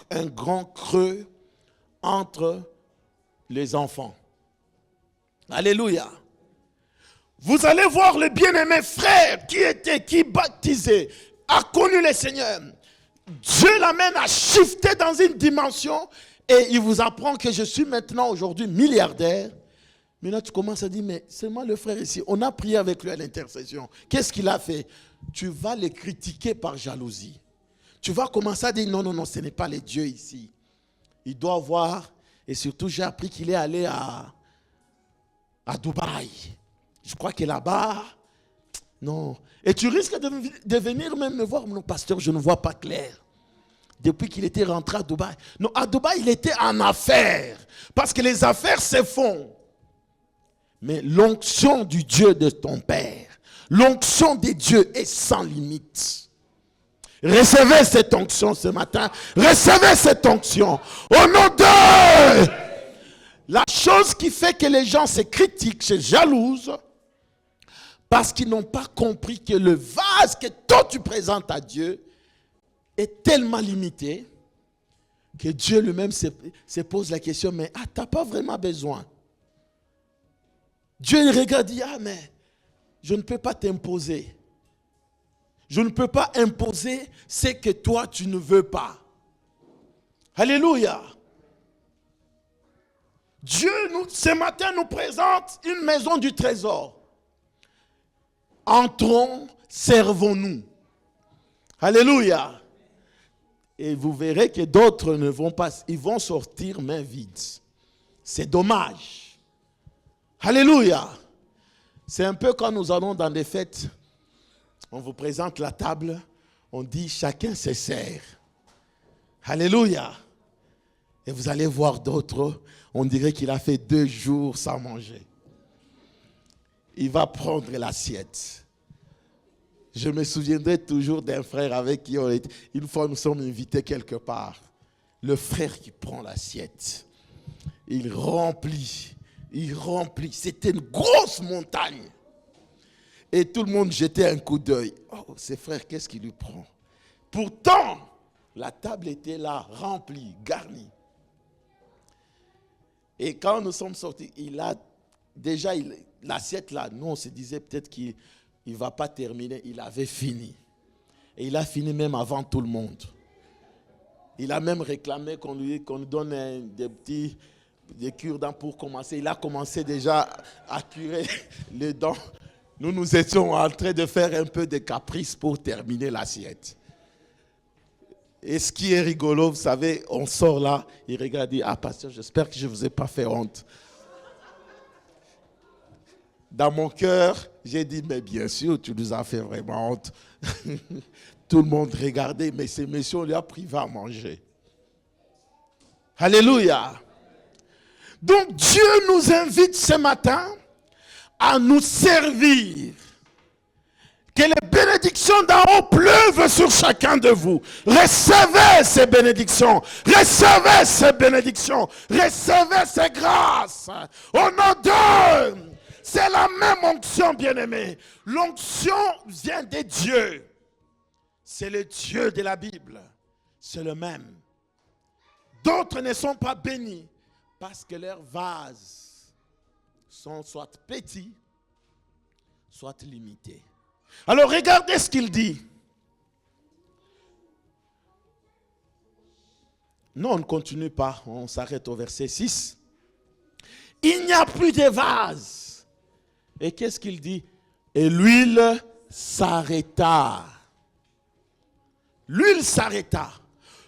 un grand creux entre les enfants. Alléluia. Vous allez voir le bien-aimé frère qui baptisé, a connu le Seigneur. Dieu l'amène à shifter dans une dimension et il vous apprend que je suis maintenant aujourd'hui milliardaire. Mais là, tu commences à dire, mais c'est moi le frère ici. On a prié avec lui à l'intercession. Qu'est-ce qu'il a fait? Tu vas le critiquer par jalousie. Tu vas commencer à dire, non, ce n'est pas les dieux ici. Il doit voir, et surtout j'ai appris qu'il est allé à Dubaï. Je crois que là-bas, non. Et tu risques de venir même me voir, non pasteur, je ne vois pas clair. Depuis qu'il était rentré à Dubaï. Non, à Dubaï, il était en affaires. Parce que les affaires se font. Mais l'onction du Dieu de ton Père, l'onction des dieux est sans limite. Recevez cette onction ce matin. Recevez cette onction. Au nom de... La chose qui fait que les gens se critiquent, se jalousent, parce qu'ils n'ont pas compris que le vase que toi tu présentes à Dieu est tellement limité que Dieu lui-même se pose la question, mais tu n'as pas vraiment besoin. Dieu il regarde et dit, mais je ne peux pas t'imposer. Je ne peux pas imposer ce que toi tu ne veux pas. Alléluia. Dieu, ce matin, nous présente une maison du trésor. Entrons, servons-nous. Alléluia. Et vous verrez que d'autres ne vont pas, ils vont sortir mains vides. C'est dommage. Alléluia. C'est un peu quand nous allons dans des fêtes, on vous présente la table, on dit chacun se sert. Alléluia. Et vous allez voir d'autres, on dirait qu'il a fait 2 jours sans manger. Il va prendre l'assiette. Je me souviendrai toujours d'un frère avec qui on était. Une fois nous sommes invités quelque part. Le frère qui prend l'assiette, il remplit. C'était une grosse montagne. Et tout le monde jetait un coup d'œil. Oh, ce frère, qu'est-ce qu'il lui prend? Pourtant, la table était là, remplie, garnie. Et quand nous sommes sortis, il a déjà l'assiette là. Nous, on se disait peut-être qu'il ne va pas terminer. Il avait fini. Et il a fini même avant tout le monde. Il a même réclamé qu'on lui donne des cure-dents pour commencer. Il a commencé déjà à curer les dents. Nous étions en train de faire un peu de caprice pour terminer l'assiette. Et ce qui est rigolo, vous savez, on sort là, il regarde et dit, pasteur, j'espère que je ne vous ai pas fait honte. Dans mon cœur, j'ai dit, mais bien sûr, tu nous as fait vraiment honte. Tout le monde regardait, mais ces messieurs, on lui a privé à manger. Alléluia. Donc Dieu nous invite ce matin à nous servir. Que les bénédictions d'en haut pleuvent sur chacun de vous. Recevez ces bénédictions. Recevez ces bénédictions. Recevez ces grâces. Au nom de... C'est la même onction, bien-aimé. L'onction vient de Dieu. C'est le Dieu de la Bible. C'est le même. D'autres ne sont pas bénis parce que leurs vases sont soit petits, soit limités. Alors regardez ce qu'il dit. Non, on ne continue pas. On s'arrête au verset 6. Il n'y a plus de vase. Et qu'est-ce qu'il dit? Et l'huile s'arrêta. L'huile s'arrêta.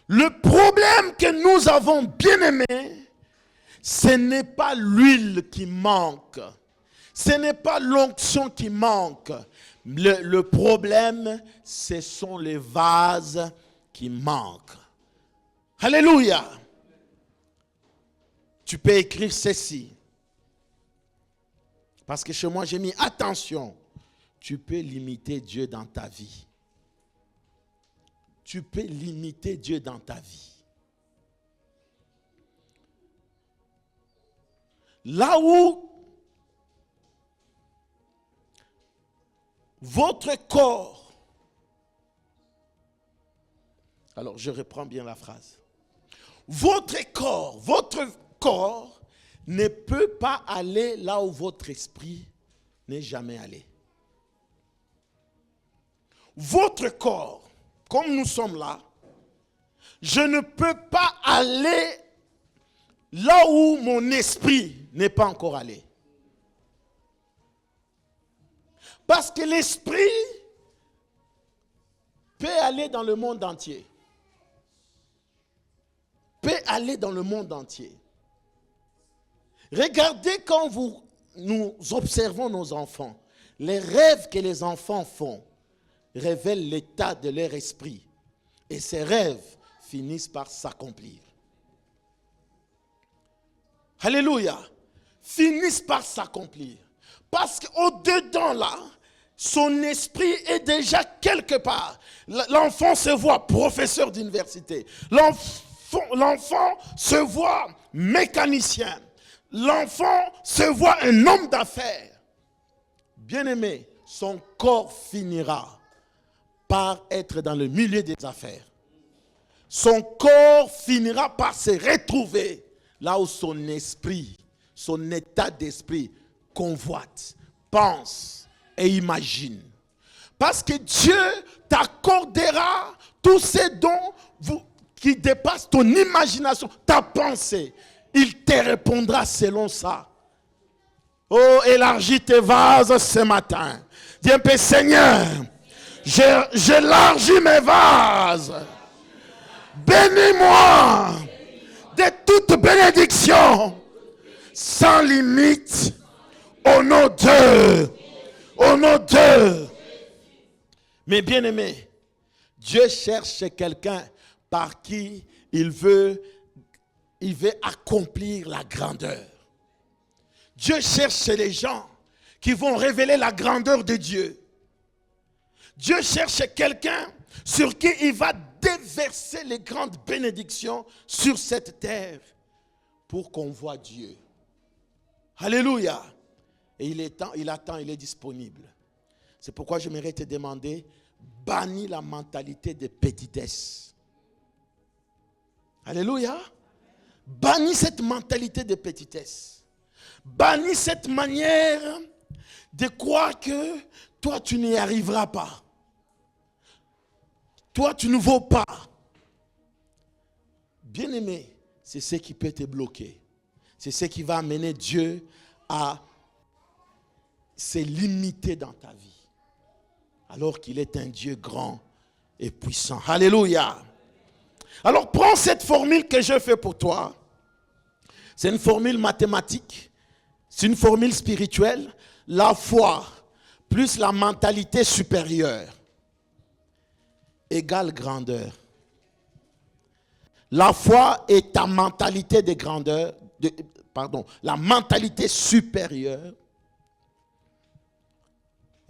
Le problème que nous avons, bien aimé, ce n'est pas l'huile qui manque. Ce n'est pas l'onction qui manque. Le problème, ce sont les vases qui manquent. Alléluia. Tu peux écrire ceci. Parce que chez moi, j'ai mis attention. Tu peux limiter Dieu dans ta vie. Tu peux limiter Dieu dans ta vie. Là où votre corps, alors je reprends bien la phrase. Votre corps ne peut pas aller là où votre esprit n'est jamais allé. Votre corps, comme nous sommes là, je ne peux pas aller là où mon esprit n'est pas encore allé. Parce que l'esprit peut aller dans le monde entier. Peut aller dans le monde entier. Regardez quand nous observons nos enfants. Les rêves que les enfants font révèlent l'état de leur esprit. Et ces rêves finissent par s'accomplir. Alléluia. Finissent par s'accomplir. Parce qu'au-dedans là, son esprit est déjà quelque part. L'enfant se voit professeur d'université. L'enfant se voit mécanicien. L'enfant se voit un homme d'affaires. Bien-aimé, son corps finira par être dans le milieu des affaires. Son corps finira par se retrouver là où son esprit, son état d'esprit convoite, pense et imagine. Parce que Dieu t'accordera tous ces dons qui dépassent ton imagination, ta pensée. Il te répondra selon ça. Oh, élargis tes vases ce matin. Dis un peu, Seigneur, j'élargis mes vases. Bénis-moi de toute bénédiction, sans limite, au nom de. Mais bien aimé, Dieu cherche quelqu'un par qui il veut accomplir la grandeur. Dieu cherche les gens qui vont révéler la grandeur de Dieu. Dieu cherche quelqu'un sur qui il va déverser les grandes bénédictions sur cette terre pour qu'on voit Dieu. Alléluia. Et il attend, il est disponible. C'est pourquoi j'aimerais te demander, bannis la mentalité de petitesse. Alléluia. Bannis cette mentalité de petitesse. Bannis cette manière de croire que toi tu n'y arriveras pas. Toi tu ne vaux pas. Bien-aimé, c'est ce qui peut te bloquer. C'est ce qui va amener Dieu à se limiter dans ta vie. Alors qu'il est un Dieu grand et puissant. Alléluia. Alors prends cette formule que je fais pour toi. C'est une formule mathématique. C'est une formule spirituelle. La foi plus la mentalité supérieure égale grandeur. La foi est ta mentalité de grandeur. La mentalité supérieure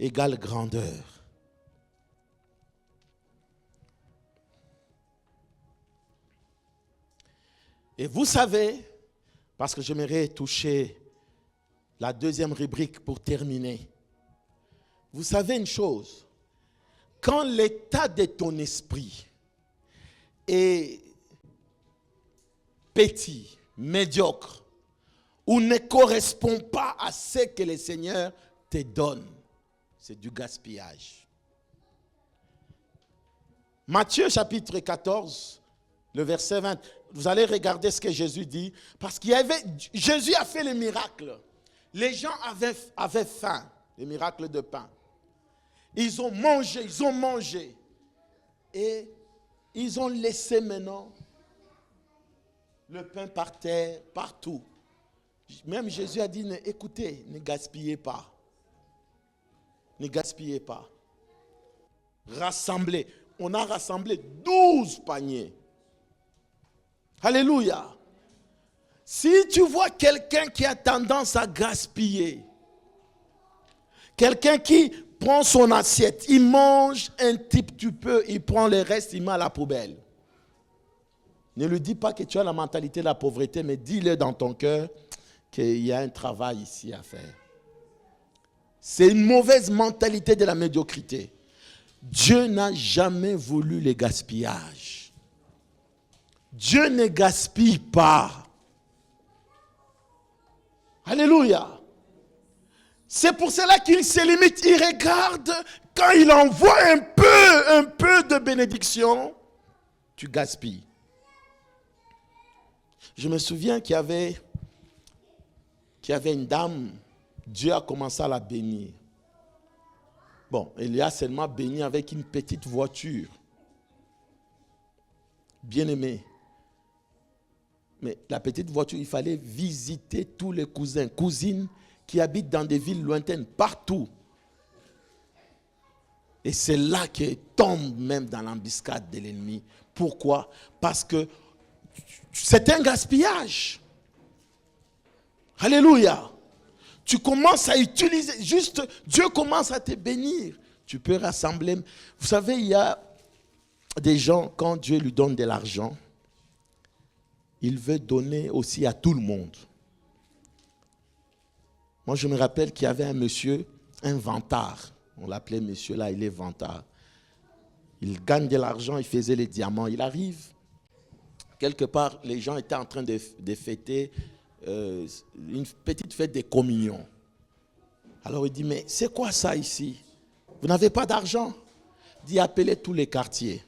égale grandeur. Et vous savez, parce que j'aimerais toucher la deuxième rubrique pour terminer. Vous savez une chose, quand l'état de ton esprit est petit, médiocre, ou ne correspond pas à ce que le Seigneur te donne, c'est du gaspillage. Matthieu chapitre 14, le verset 20. Vous allez regarder ce que Jésus dit. Parce qu'il y avait, Jésus a fait les miracles. Les gens avaient faim. Les miracles de pain. Ils ont mangé. Et ils ont laissé maintenant le pain par terre, partout. Même Jésus a dit, écoutez, ne gaspillez pas. Ne gaspillez pas. Rassemblez. On a rassemblé 12 paniers. Alléluia. Si tu vois quelqu'un qui a tendance à gaspiller, quelqu'un qui prend son assiette, il mange un petit peu, il prend le reste, il met à la poubelle. Ne lui dis pas que tu as la mentalité de la pauvreté, mais dis-le dans ton cœur qu'il y a un travail ici à faire. C'est une mauvaise mentalité de la médiocrité. Dieu n'a jamais voulu le gaspillage. Dieu ne gaspille pas. Alléluia. C'est pour cela qu'il se limite. Il regarde quand il envoie un peu de bénédiction, tu gaspilles. Je me souviens qu'il y avait une dame, Dieu a commencé à la bénir. Bon, il a seulement béni avec une petite voiture. Bien aimé. Mais la petite voiture, il fallait visiter tous les cousins, cousines qui habitent dans des villes lointaines, partout. Et c'est là qu'elle tombe même dans l'embuscade de l'ennemi. Pourquoi? Parce que c'est un gaspillage. Alléluia. Tu commences à utiliser, juste Dieu commence à te bénir. Tu peux rassembler. Vous savez, il y a des gens, quand Dieu lui donne de l'argent, il veut donner aussi à tout le monde. Moi, je me rappelle qu'il y avait un monsieur, un vantard. On l'appelait monsieur là, il est vantard. Il gagne de l'argent, il faisait les diamants. Il arrive, quelque part, les gens étaient en train de fêter une petite fête de communion. Alors il dit, mais c'est quoi ça ici? Vous n'avez pas d'argent? Il dit, appelez tous les quartiers.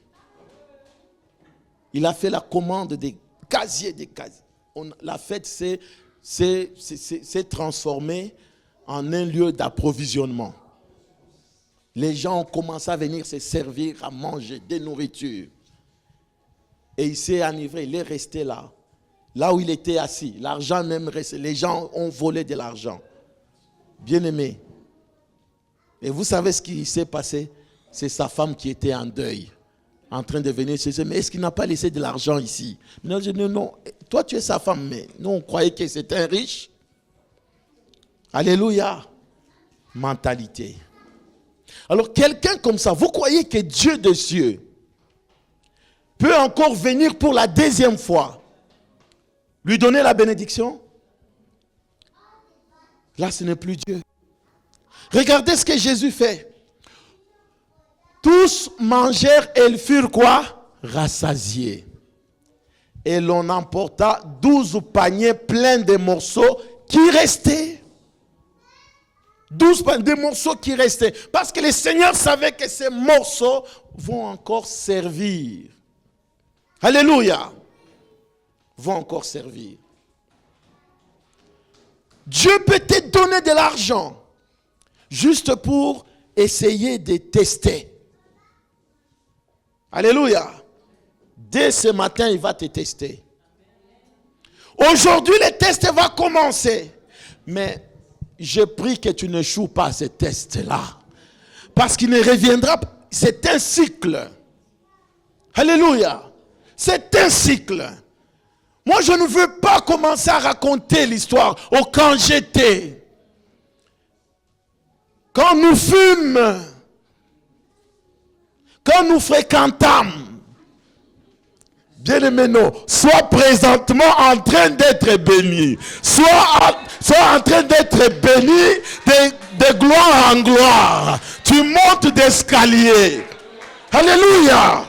Il a fait la commande des casiers. La fête s'est transformée en un lieu d'approvisionnement. Les gens ont commencé à venir se servir, à manger des nourritures. Et il s'est enivré, il est resté là. Là où il était assis, l'argent même resté. Les gens ont volé de l'argent. Bien-aimé. Et vous savez ce qui s'est passé? C'est sa femme qui était en deuil, en train de venir se dire, mais est-ce qu'il n'a pas laissé de l'argent ici? Non, je dis, non, toi tu es sa femme, mais nous on croyait que c'était un riche. Alléluia. Mentalité. Alors quelqu'un comme ça, vous croyez que Dieu des cieux peut encore venir pour la deuxième fois lui donner la bénédiction? Là, ce n'est plus Dieu. Regardez ce que Jésus fait. Tous mangèrent et ils furent quoi? Rassasiés. Et l'on emporta 12 paniers pleins de morceaux qui restaient. 12 paniers de morceaux qui restaient. Parce que le Seigneur savait que ces morceaux vont encore servir. Alléluia. Vont encore servir. Dieu peut te donner de l'argent juste pour essayer de tester. Alléluia. Dès ce matin, il va te tester. Aujourd'hui, le test va commencer. Mais je prie que tu n'échoues pas à ce test-là. Parce qu'il ne reviendra pas. C'est un cycle. Alléluia. C'est un cycle. Moi, je ne veux pas commencer à raconter l'histoire au quand j'étais. Quand nous fûmes. Quand nous fréquentâmes. Bien-aimés, non. Sois présentement en train d'être béni. Sois en train d'être béni de gloire en gloire. Tu montes d'escalier. Alléluia.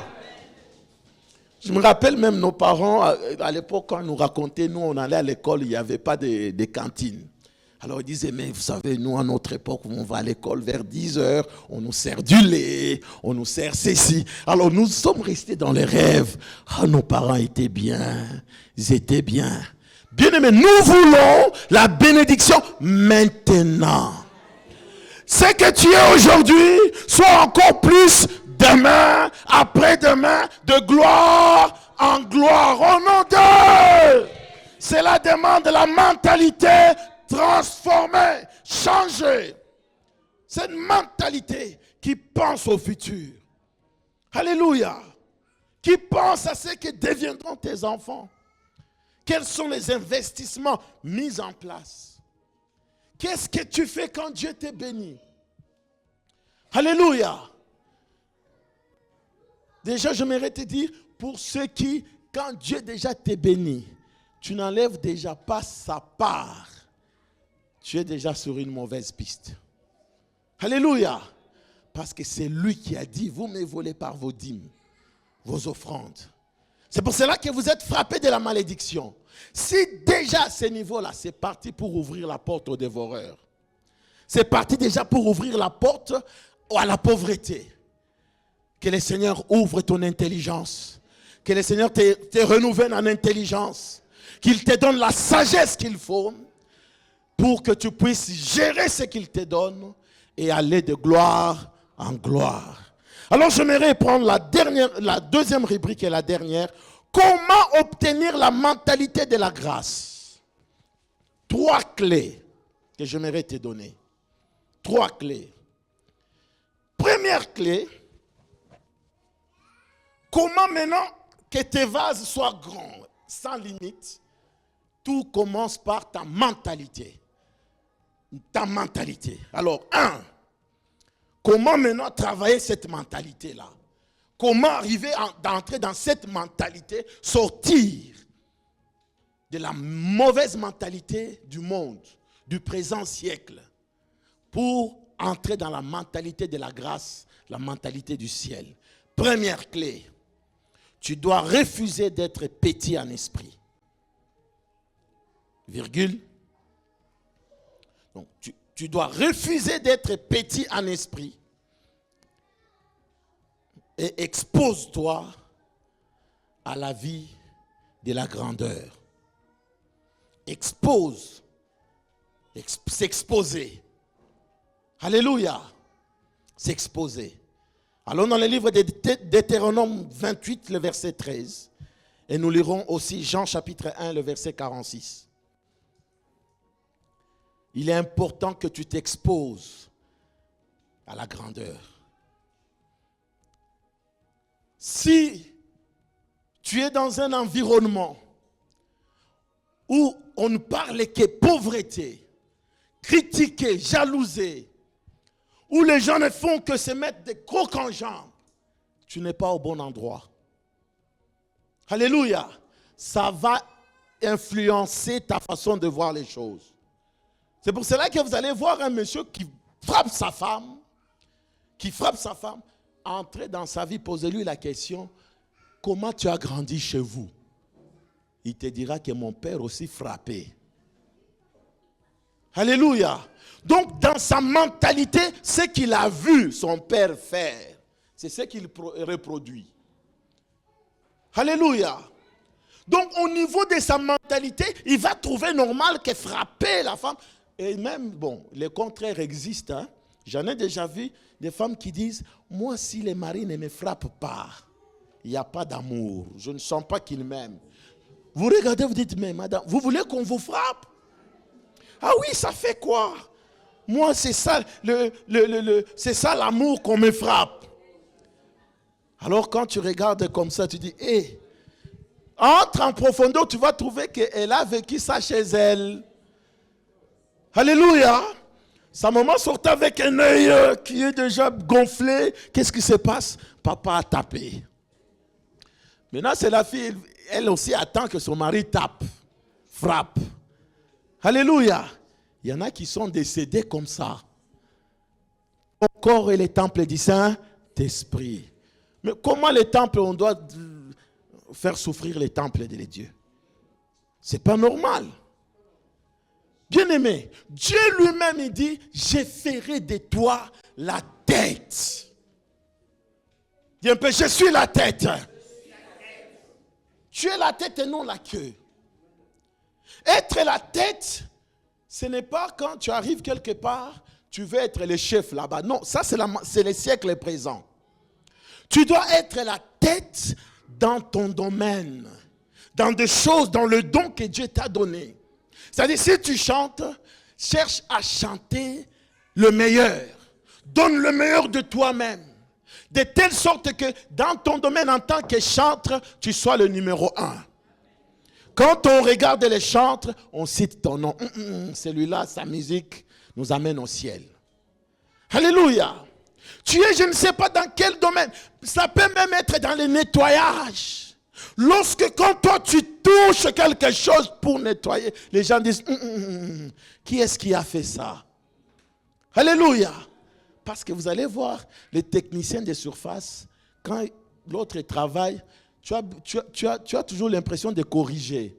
Je me rappelle même nos parents, à l'époque, quand nous racontaient, nous, on allait à l'école, il n'y avait pas de cantine. Alors ils disaient, mais vous savez, nous, à notre époque, on va à l'école vers 10h, on nous sert du lait, on nous sert ceci. Alors nous sommes restés dans les rêves. Ah, nos parents étaient bien, ils étaient bien. Bien aimés, nous voulons la bénédiction maintenant. Ce que tu es aujourd'hui, soit encore plus demain, après-demain, de gloire en gloire. Au nom de Cela demande la mentalité transformée, changée. C'est une mentalité qui pense au futur. Alléluia. Qui pense à ce que deviendront tes enfants. Quels sont les investissements mis en place? Qu'est-ce que tu fais quand Dieu te bénit? Alléluia. Déjà, j'aimerais te dire, pour ceux qui, quand Dieu déjà te bénit, tu n'enlèves déjà pas sa part. Tu es déjà sur une mauvaise piste. Alléluia. Parce que c'est lui qui a dit, vous me volez par vos dîmes, vos offrandes. C'est pour cela que vous êtes frappés de la malédiction. Si déjà à ce niveau-là, c'est parti pour ouvrir la porte aux dévoreurs. C'est parti déjà pour ouvrir la porte à la pauvreté. Que le Seigneur ouvre ton intelligence. Que le Seigneur te renouvelle en intelligence. Qu'il te donne la sagesse qu'il faut pour que tu puisses gérer ce qu'il te donne et aller de gloire en gloire. Alors j'aimerais prendre la deuxième rubrique et la dernière. Comment obtenir la mentalité de la grâce? 3 clés que j'aimerais te donner. 3 clés. Première clé, comment maintenant que tes vases soient grands, sans limite, tout commence par ta mentalité. Ta mentalité. Alors, 1, comment maintenant travailler cette mentalité-là? Comment arriver d'entrer dans cette mentalité, sortir de la mauvaise mentalité du monde, du présent siècle, pour entrer dans la mentalité de la grâce, la mentalité du ciel. Première clé, tu dois refuser d'être petit en esprit. Virgule. Donc, tu dois refuser d'être petit en esprit et expose-toi à la vie de la grandeur. S'exposer. Alléluia. S'exposer. Allons dans le livre de Deutéronome 28, le verset 13. Et nous lirons aussi Jean chapitre 1, le verset 46. Il est important que tu t'exposes à la grandeur. Si tu es dans un environnement où on ne parle que pauvreté, critiquer, jalouser, où les gens ne font que se mettre des crocs en jambes, tu n'es pas au bon endroit. Alléluia. Ça va influencer ta façon de voir les choses. C'est pour cela que vous allez voir un monsieur qui frappe sa femme, entrer dans sa vie, posez-lui la question, comment tu as grandi chez vous? Il te dira que mon père aussi frappait. Alléluia. Donc dans sa mentalité, ce qu'il a vu son père faire, c'est ce qu'il reproduit. Alléluia. Donc au niveau de sa mentalité, il va trouver normal que frapper la femme. Et même, bon, le contraire existe. Hein? J'en ai déjà vu des femmes qui disent, moi si les maris ne me frappent pas, il n'y a pas d'amour. Je ne sens pas qu'ils m'aiment. Vous regardez, vous dites, mais madame, vous voulez qu'on vous frappe? Ah oui, ça fait quoi? Moi, c'est ça, c'est ça l'amour qu'on me frappe. Alors quand tu regardes comme ça, tu dis, hé, entre en profondeur, tu vas trouver qu'elle a vécu ça chez elle. Alléluia. Sa maman sortait avec un œil qui est déjà gonflé. Qu'est-ce qui se passe? Papa a tapé. Maintenant, c'est la fille, elle aussi attend que son mari tape, frappe. Alléluia. Il y en a qui sont décédés comme ça. Ton corps est le temple du Saint-Esprit. Mais comment les temples, on doit faire souffrir les temples de Dieu? C'est pas normal. Bien-aimé, Dieu lui-même il dit, je ferai de toi la tête. Dis un peu, je suis la tête. Tu es la tête et non la queue. Être la tête, ce n'est pas quand tu arrives quelque part, tu veux être le chef là-bas. Non, ça c'est le siècle présent. Tu dois être la tête dans ton domaine, dans des choses, dans le don que Dieu t'a donné. C'est-à-dire, si tu chantes, cherche à chanter le meilleur. Donne le meilleur de toi-même. De telle sorte que dans ton domaine en tant que chantre, tu sois le numéro 1. Quand on regarde les chantres, on cite ton nom. Celui-là, sa musique nous amène au ciel. Alléluia. Tu es, je ne sais pas dans quel domaine. Ça peut même être dans le nettoyage. Lorsque quand toi tu touches quelque chose pour nettoyer, les gens disent, qui est-ce qui a fait ça? Alléluia. Parce que vous allez voir, les techniciens de surface, quand l'autre travaille, tu as toujours l'impression de corriger.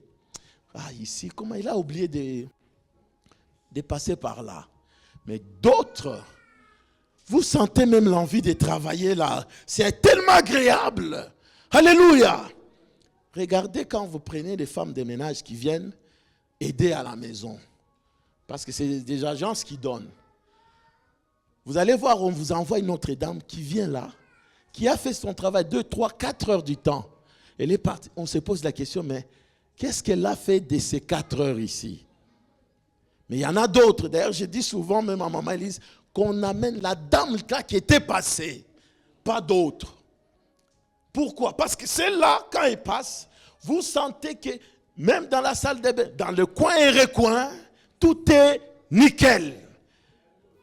Ah, ici, comment il a oublié de passer par là. Mais d'autres, vous sentez même l'envie de travailler là. C'est tellement agréable. Alléluia. Regardez quand vous prenez des femmes de ménage qui viennent aider à la maison. Parce que c'est des agences qui donnent. Vous allez voir, on vous envoie une autre dame qui vient là, qui a fait son travail 2, 3, 4 heures du temps. Elle est partie. On se pose la question, mais qu'est-ce qu'elle a fait de ces 4 heures ici? Mais il y en a d'autres. D'ailleurs, je dis souvent, même à Maman Elise, qu'on amène la dame là qui était passée, pas d'autres. Pourquoi? Parce que celle-là, quand elle passe, vous sentez que même dans la salle de bain, dans le coin et recoin, tout est nickel.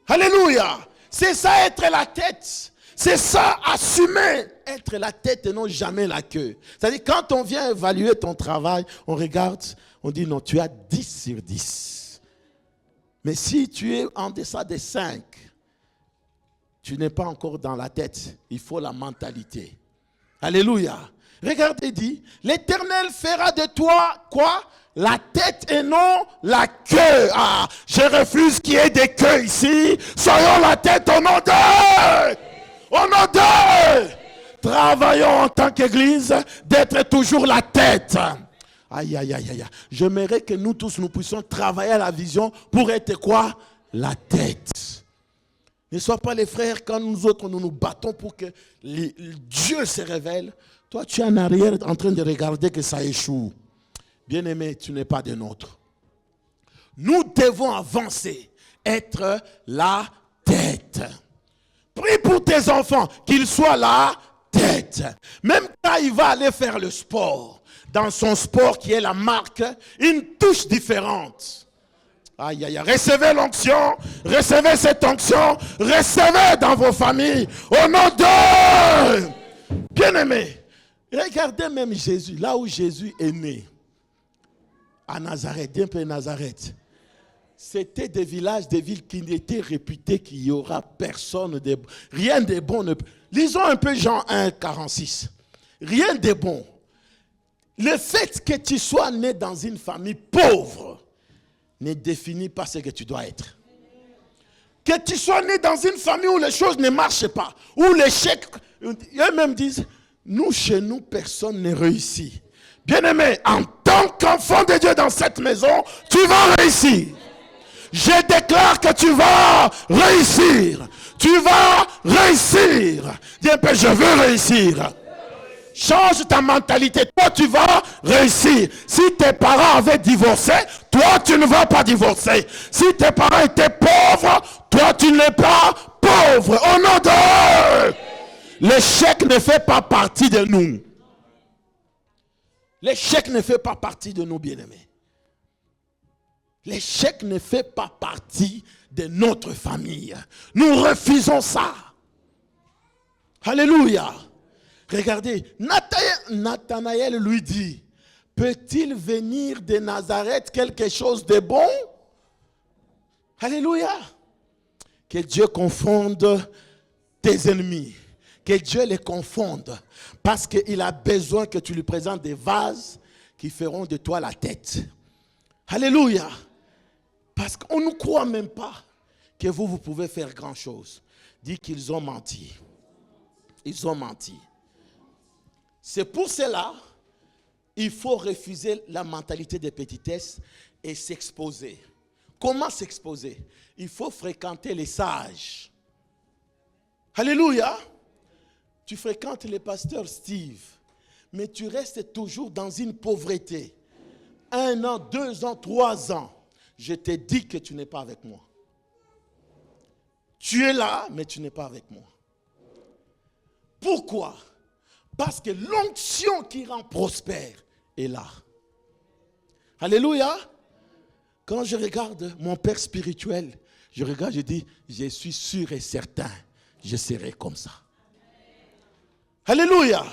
Alléluia. C'est ça être la tête. C'est ça assumer être la tête et non jamais la queue. C'est-à-dire quand on vient évaluer ton travail, on regarde, on dit non, tu as 10 sur 10. Mais si tu es en deçà des 5, tu n'es pas encore dans la tête. Il faut la mentalité. Alléluia. Regardez, dit, l'Éternel fera de toi quoi? La tête et non la queue. Ah, je refuse qu'il y ait des queues ici. Soyons la tête au nom de... Au nom de... Travaillons en tant qu'Église d'être toujours la tête. Aïe, aïe, aïe, aïe. J'aimerais que nous tous, nous puissions travailler à la vision pour être quoi? La tête. Ne sois pas les frères quand nous autres, nous nous battons pour que Dieu se révèle. Toi, tu es en arrière en train de regarder que ça échoue. Bien-aimé, tu n'es pas des nôtres. Nous devons avancer, être la tête. Prie pour tes enfants, qu'ils soient la tête. Même quand il va aller faire le sport, dans son sport qui est la marque, une touche différente. Aïe, aïe, aïe. Recevez l'onction, recevez cette onction, recevez dans vos familles, au nom de... Bien-aimé, regardez même Jésus, là où Jésus est né. À Nazareth, d'un peu Nazareth. C'était des villages, des villes qui étaient réputées qu'il n'y aura personne de bon. Rien de bon. Lisons un peu Jean 1, 46. Rien de bon. Le fait que tu sois né dans une famille pauvre ne définit pas ce que tu dois être. Que tu sois né dans une famille où les choses ne marchent pas, où l'échec, eux-mêmes disent, nous, chez nous, personne ne réussit. Bien-aimé, en tant qu'enfant de Dieu dans cette maison, tu vas réussir. Je déclare que tu vas réussir. Tu vas réussir. Dis un peu, je veux réussir. Change ta mentalité. Toi, tu vas réussir. Si tes parents avaient divorcé, toi, tu ne vas pas divorcer. Si tes parents étaient pauvres, toi, tu n'es pas pauvre. Au nom de... L'échec ne fait pas partie de nous. L'échec ne fait pas partie de nous, bien-aimés. L'échec ne fait pas partie de notre famille. Nous refusons ça. Alléluia. Regardez, Nathanaël lui dit, peut-il venir de Nazareth quelque chose de bon? Alléluia. Que Dieu confonde tes ennemis. Que Dieu les confonde. Parce qu'il a besoin que tu lui présentes des vases qui feront de toi la tête. Alléluia. Parce qu'on ne croit même pas que vous pouvez faire grand chose. Dit qu'ils ont menti. Ils ont menti. C'est pour cela il faut refuser la mentalité de petitesse et s'exposer. Comment s'exposer? Il faut fréquenter les sages. Alléluia. Tu fréquentes le pasteur Steve. mais tu restes toujours dans une pauvreté. 1 an, 2 ans, 3 ans, je te dis que tu n'es pas avec moi. Tu es là, mais tu n'es pas avec moi. Pourquoi? Parce que l'onction qui rend prospère est là. Alléluia. Quand je regarde mon père spirituel, je regarde, je dis, je suis sûr et certain, je serai comme ça. Alléluia.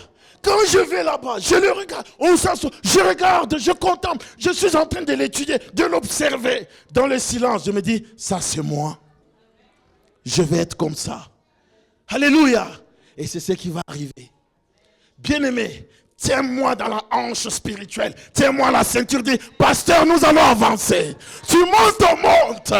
Quand je vais là-bas, je le regarde, je regarde, je contemple, je suis en train de l'étudier, de l'observer. Dans le silence, je me dis, ça c'est moi. Je vais être comme ça. Alléluia. Et c'est ce qui va arriver. Bien-aimé, tiens-moi dans la hanche spirituelle. Tiens-moi la ceinture. Dis, pasteur, nous allons avancer. Tu montes, on monte.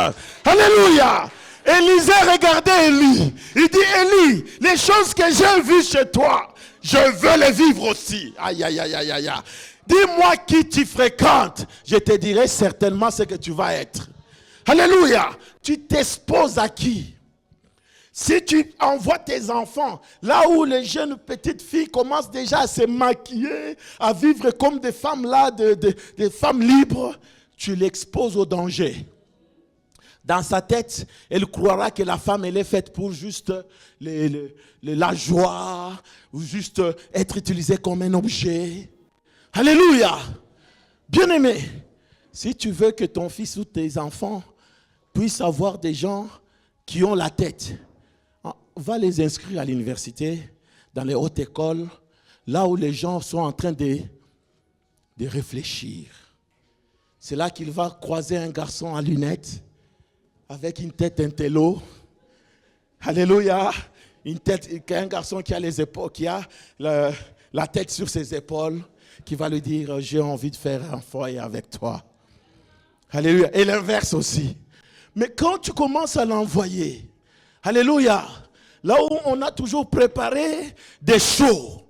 Alléluia. Élisée regardait Élie. Il dit, Élie, les choses que j'ai vues chez toi, je veux les vivre aussi. Aïe, aïe, aïe, aïe, aïe. Dis-moi qui tu fréquentes. Je te dirai certainement ce que tu vas être. Alléluia. Tu t'exposes à qui? Si tu envoies tes enfants, là où les jeunes petites filles commencent déjà à se maquiller, à vivre comme des femmes là, des femmes libres, tu l'exposes au danger. Dans sa tête, elle croira que la femme, elle est faite pour juste la joie, ou juste être utilisée comme un objet. Alléluia! Bien-aimé, si tu veux que ton fils ou tes enfants puissent avoir des gens qui ont la tête, va les inscrire à l'université, dans les hautes écoles, là où les gens sont en train de réfléchir. C'est là qu'il va croiser un garçon à lunettes, avec une tête intello. Alléluia. Un garçon qui a les épaules, qui a la tête sur ses épaules, qui va lui dire, j'ai envie de faire un foyer avec toi. Alléluia. Et l'inverse aussi. Mais quand tu commences à l'envoyer, alléluia, là où on a toujours préparé des shows,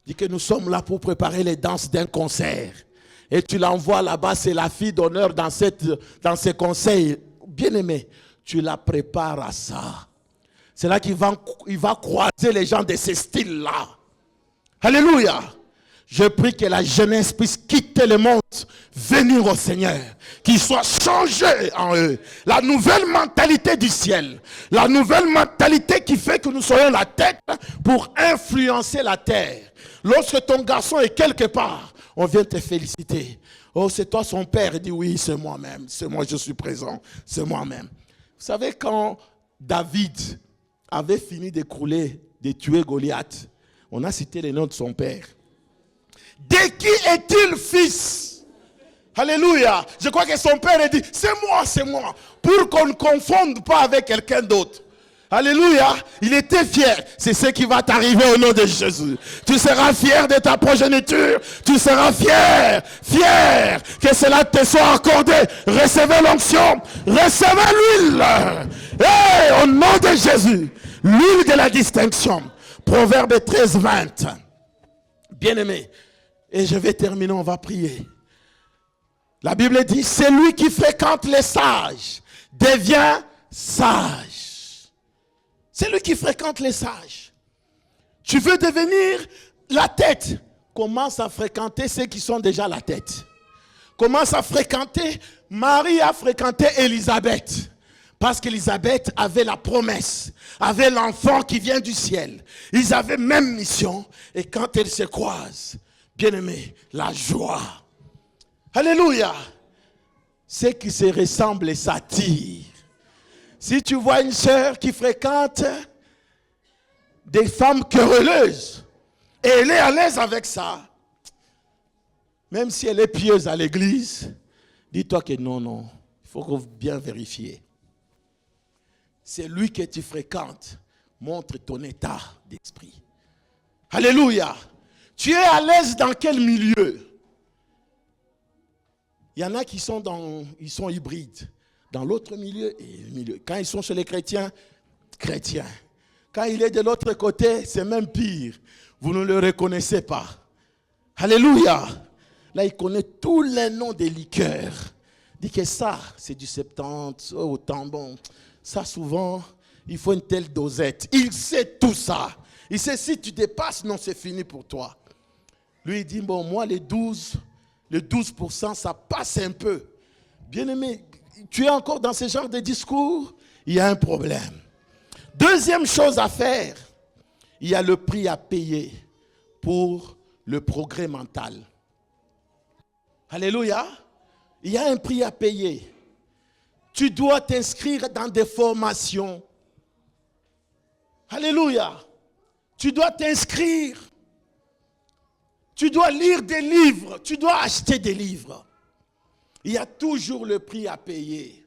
dit que nous sommes là pour préparer les danses d'un concert. Et tu l'envoies là-bas, c'est la fille d'honneur dans ces conseils. Bien-aimé, tu la prépares à ça. C'est là qu'il va croiser les gens de ce style-là. Alléluia. Je prie que la jeunesse puisse quitter le monde, venir au Seigneur, qu'il soit changé en eux. La nouvelle mentalité du ciel, la nouvelle mentalité qui fait que nous soyons la tête pour influencer la terre. Lorsque ton garçon est quelque part, on vient te féliciter. Oh, c'est toi son père. Il dit, oui, c'est moi-même. C'est moi, je suis présent. C'est moi-même. Vous savez, quand David avait fini d'écrouler, de tuer Goliath, on a cité les noms de son père. De qui est-il fils? Alléluia. Je crois que son père a dit, c'est moi. Pour qu'on ne confonde pas avec quelqu'un d'autre. Alléluia. Il était fier. C'est ce qui va t'arriver au nom de Jésus. Tu seras fier de ta progéniture. Tu seras fier. Fier que cela te soit accordé. Recevez l'onction. Recevez l'huile. Et au nom de Jésus. L'huile de la distinction. Proverbe 13, 20. Bien-aimé. Et je vais terminer, on va prier. La Bible dit, celui qui fréquente les sages devient sage. Celui qui fréquente les sages. Tu veux devenir la tête. Commence à fréquenter ceux qui sont déjà la tête. Commence à fréquenter. Marie a fréquenté Élisabeth. Parce qu'Élisabeth avait la promesse, avait l'enfant qui vient du ciel. Ils avaient même mission. Et quand elles se croisent, bien-aimé, la joie. Alléluia. Ceux qui se ressemblent s'attirent. Si tu vois une sœur qui fréquente des femmes querelleuses, et elle est à l'aise avec ça, même si elle est pieuse à l'église, dis-toi que non, il faut bien vérifier. C'est lui que tu fréquentes, montre ton état d'esprit. Alléluia. Tu es à l'aise dans quel milieu? Il y en a qui sont ils sont hybrides. Dans l'autre milieu, quand ils sont chez les chrétiens, chrétiens. Quand il est de l'autre côté, c'est même pire. Vous ne le reconnaissez pas. Alléluia. Là, il connaît tous les noms des liqueurs. Il dit que ça, c'est du 70, autant bon. Ça, souvent, il faut une telle dosette. Il sait tout ça. Il sait si tu dépasses, non, c'est fini pour toi. Lui, il dit, bon, moi, les 12%, ça passe un peu. Bien-aimé, tu es encore dans ce genre de discours, il y a un problème. Deuxième chose à faire, il y a le prix à payer pour le progrès mental. Alléluia. Il y a un prix à payer. Tu dois t'inscrire dans des formations. Alléluia. Tu dois t'inscrire. Tu dois lire des livres. Tu dois acheter des livres. Il y a toujours le prix à payer.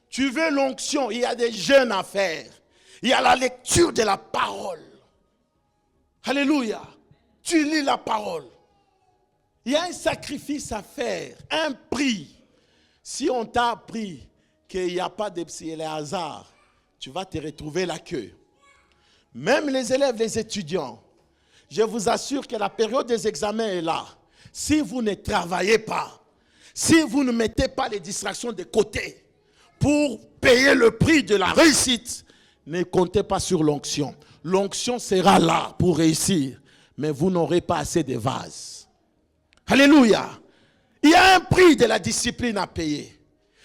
Tu veux l'onction, il y a des jeûnes à faire. Il y a la lecture de la parole. Alléluia. Tu lis la parole. Il y a un sacrifice à faire, un prix. Si on t'a appris qu'il n'y a pas de psy, les hasards, tu vas te retrouver la queue. Même les élèves, les étudiants, je vous assure que la période des examens est là. Si vous ne travaillez pas, si vous ne mettez pas les distractions de côté pour payer le prix de la réussite, ne comptez pas sur l'onction. L'onction sera là pour réussir, mais vous n'aurez pas assez de vases. Alléluia. Il y a un prix de la discipline à payer.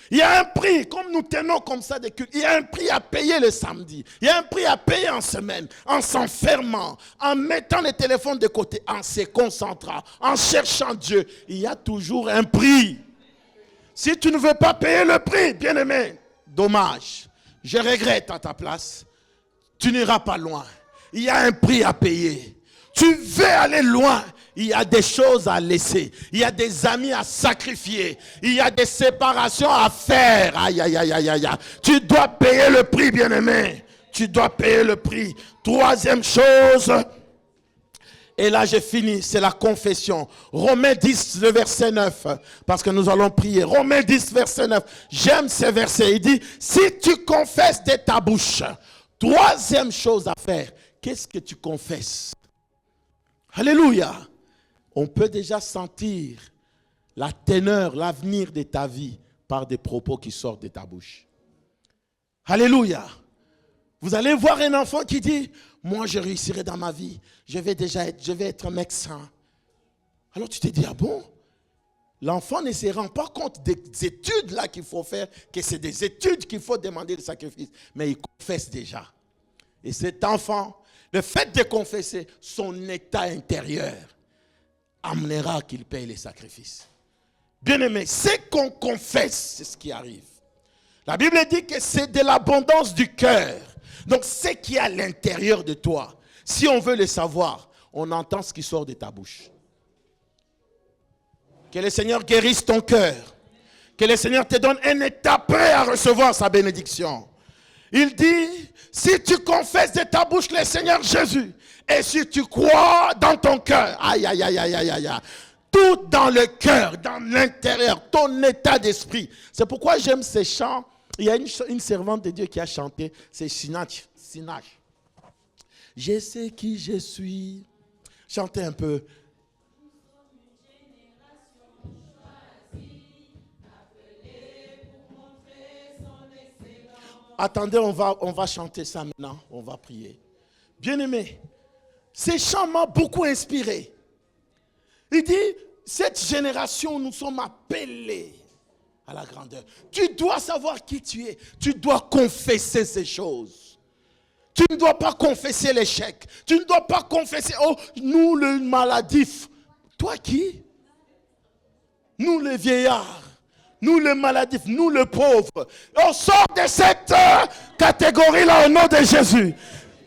Il y a un prix, comme nous tenons comme ça des cultes, il y a un prix à payer le samedi. Il y a un prix à payer en semaine, en s'enfermant, en mettant les téléphones de côté, en se concentrant, en cherchant Dieu. Il y a toujours un prix. Si tu ne veux pas payer le prix, bien-aimé, dommage. Je regrette à ta place. Tu n'iras pas loin. Il y a un prix à payer. Tu veux aller loin. Il y a des choses à laisser. Il y a des amis à sacrifier. Il y a des séparations à faire. Aïe, aïe, aïe, aïe, aïe. Tu dois payer le prix, bien-aimé. Tu dois payer le prix. Troisième chose, et là j'ai fini, c'est la confession. Romains 10, le verset 9, parce que nous allons prier. Romains 10, verset 9. J'aime ce verset. Il dit, si tu confesses de ta bouche, troisième chose à faire, qu'est-ce que tu confesses? Alléluia. On peut déjà sentir la teneur, l'avenir de ta vie par des propos qui sortent de ta bouche. Alléluia. Vous allez voir un enfant qui dit, moi je réussirai dans ma vie, je vais être médecin. Alors tu te dis, ah bon? L'enfant ne se rend pas compte des études là qu'il faut faire, que c'est des études qu'il faut demander le sacrifice. Mais il confesse déjà. Et cet enfant, le fait de confesser, son état intérieur amènera qu'il paye les sacrifices. Bien-aimé, c'est qu'on confesse, c'est ce qui arrive. La Bible dit que c'est de l'abondance du cœur. Donc, ce qui est à l'intérieur de toi, si on veut le savoir, on entend ce qui sort de ta bouche. Que le Seigneur guérisse ton cœur. Que le Seigneur te donne un état prêt à recevoir sa bénédiction. Il dit, si tu confesses de ta bouche le Seigneur Jésus, et si tu crois dans ton cœur, aïe, aïe, aïe, aïe, aïe, aïe, tout dans le cœur, dans l'intérieur, ton état d'esprit. C'est pourquoi j'aime ces chants. Il y a une servante de Dieu qui a chanté, c'est Sinach. Je sais qui je suis. Chantez un peu. Attendez, on va chanter ça maintenant. On va prier. Bien-aimé, ces chants m'ont beaucoup inspiré. Il dit, cette génération, nous sommes appelés à la grandeur. Tu dois savoir qui tu es. Tu dois confesser ces choses. Tu ne dois pas confesser l'échec. Tu ne dois pas confesser, oh, nous le maladif. Toi qui? Nous les vieillards. Nous les maladifs, nous les pauvres. On sort de cette catégorie-là au nom de Jésus.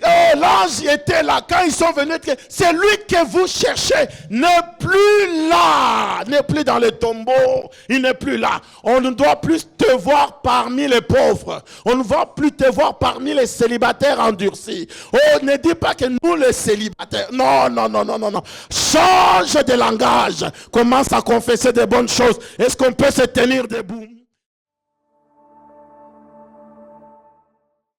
Oh, l'ange était là quand ils sont venus. C'est lui que vous cherchez. N'est plus là. N'est plus dans le tombeau. Il n'est plus là. On ne doit plus te voir parmi les pauvres. On ne doit plus te voir parmi les célibataires endurcis. Oh, ne dis pas que nous les célibataires. Non, non, non, non, non, non. Change de langage. Commence à confesser de bonnes choses. Est-ce qu'on peut se tenir debout?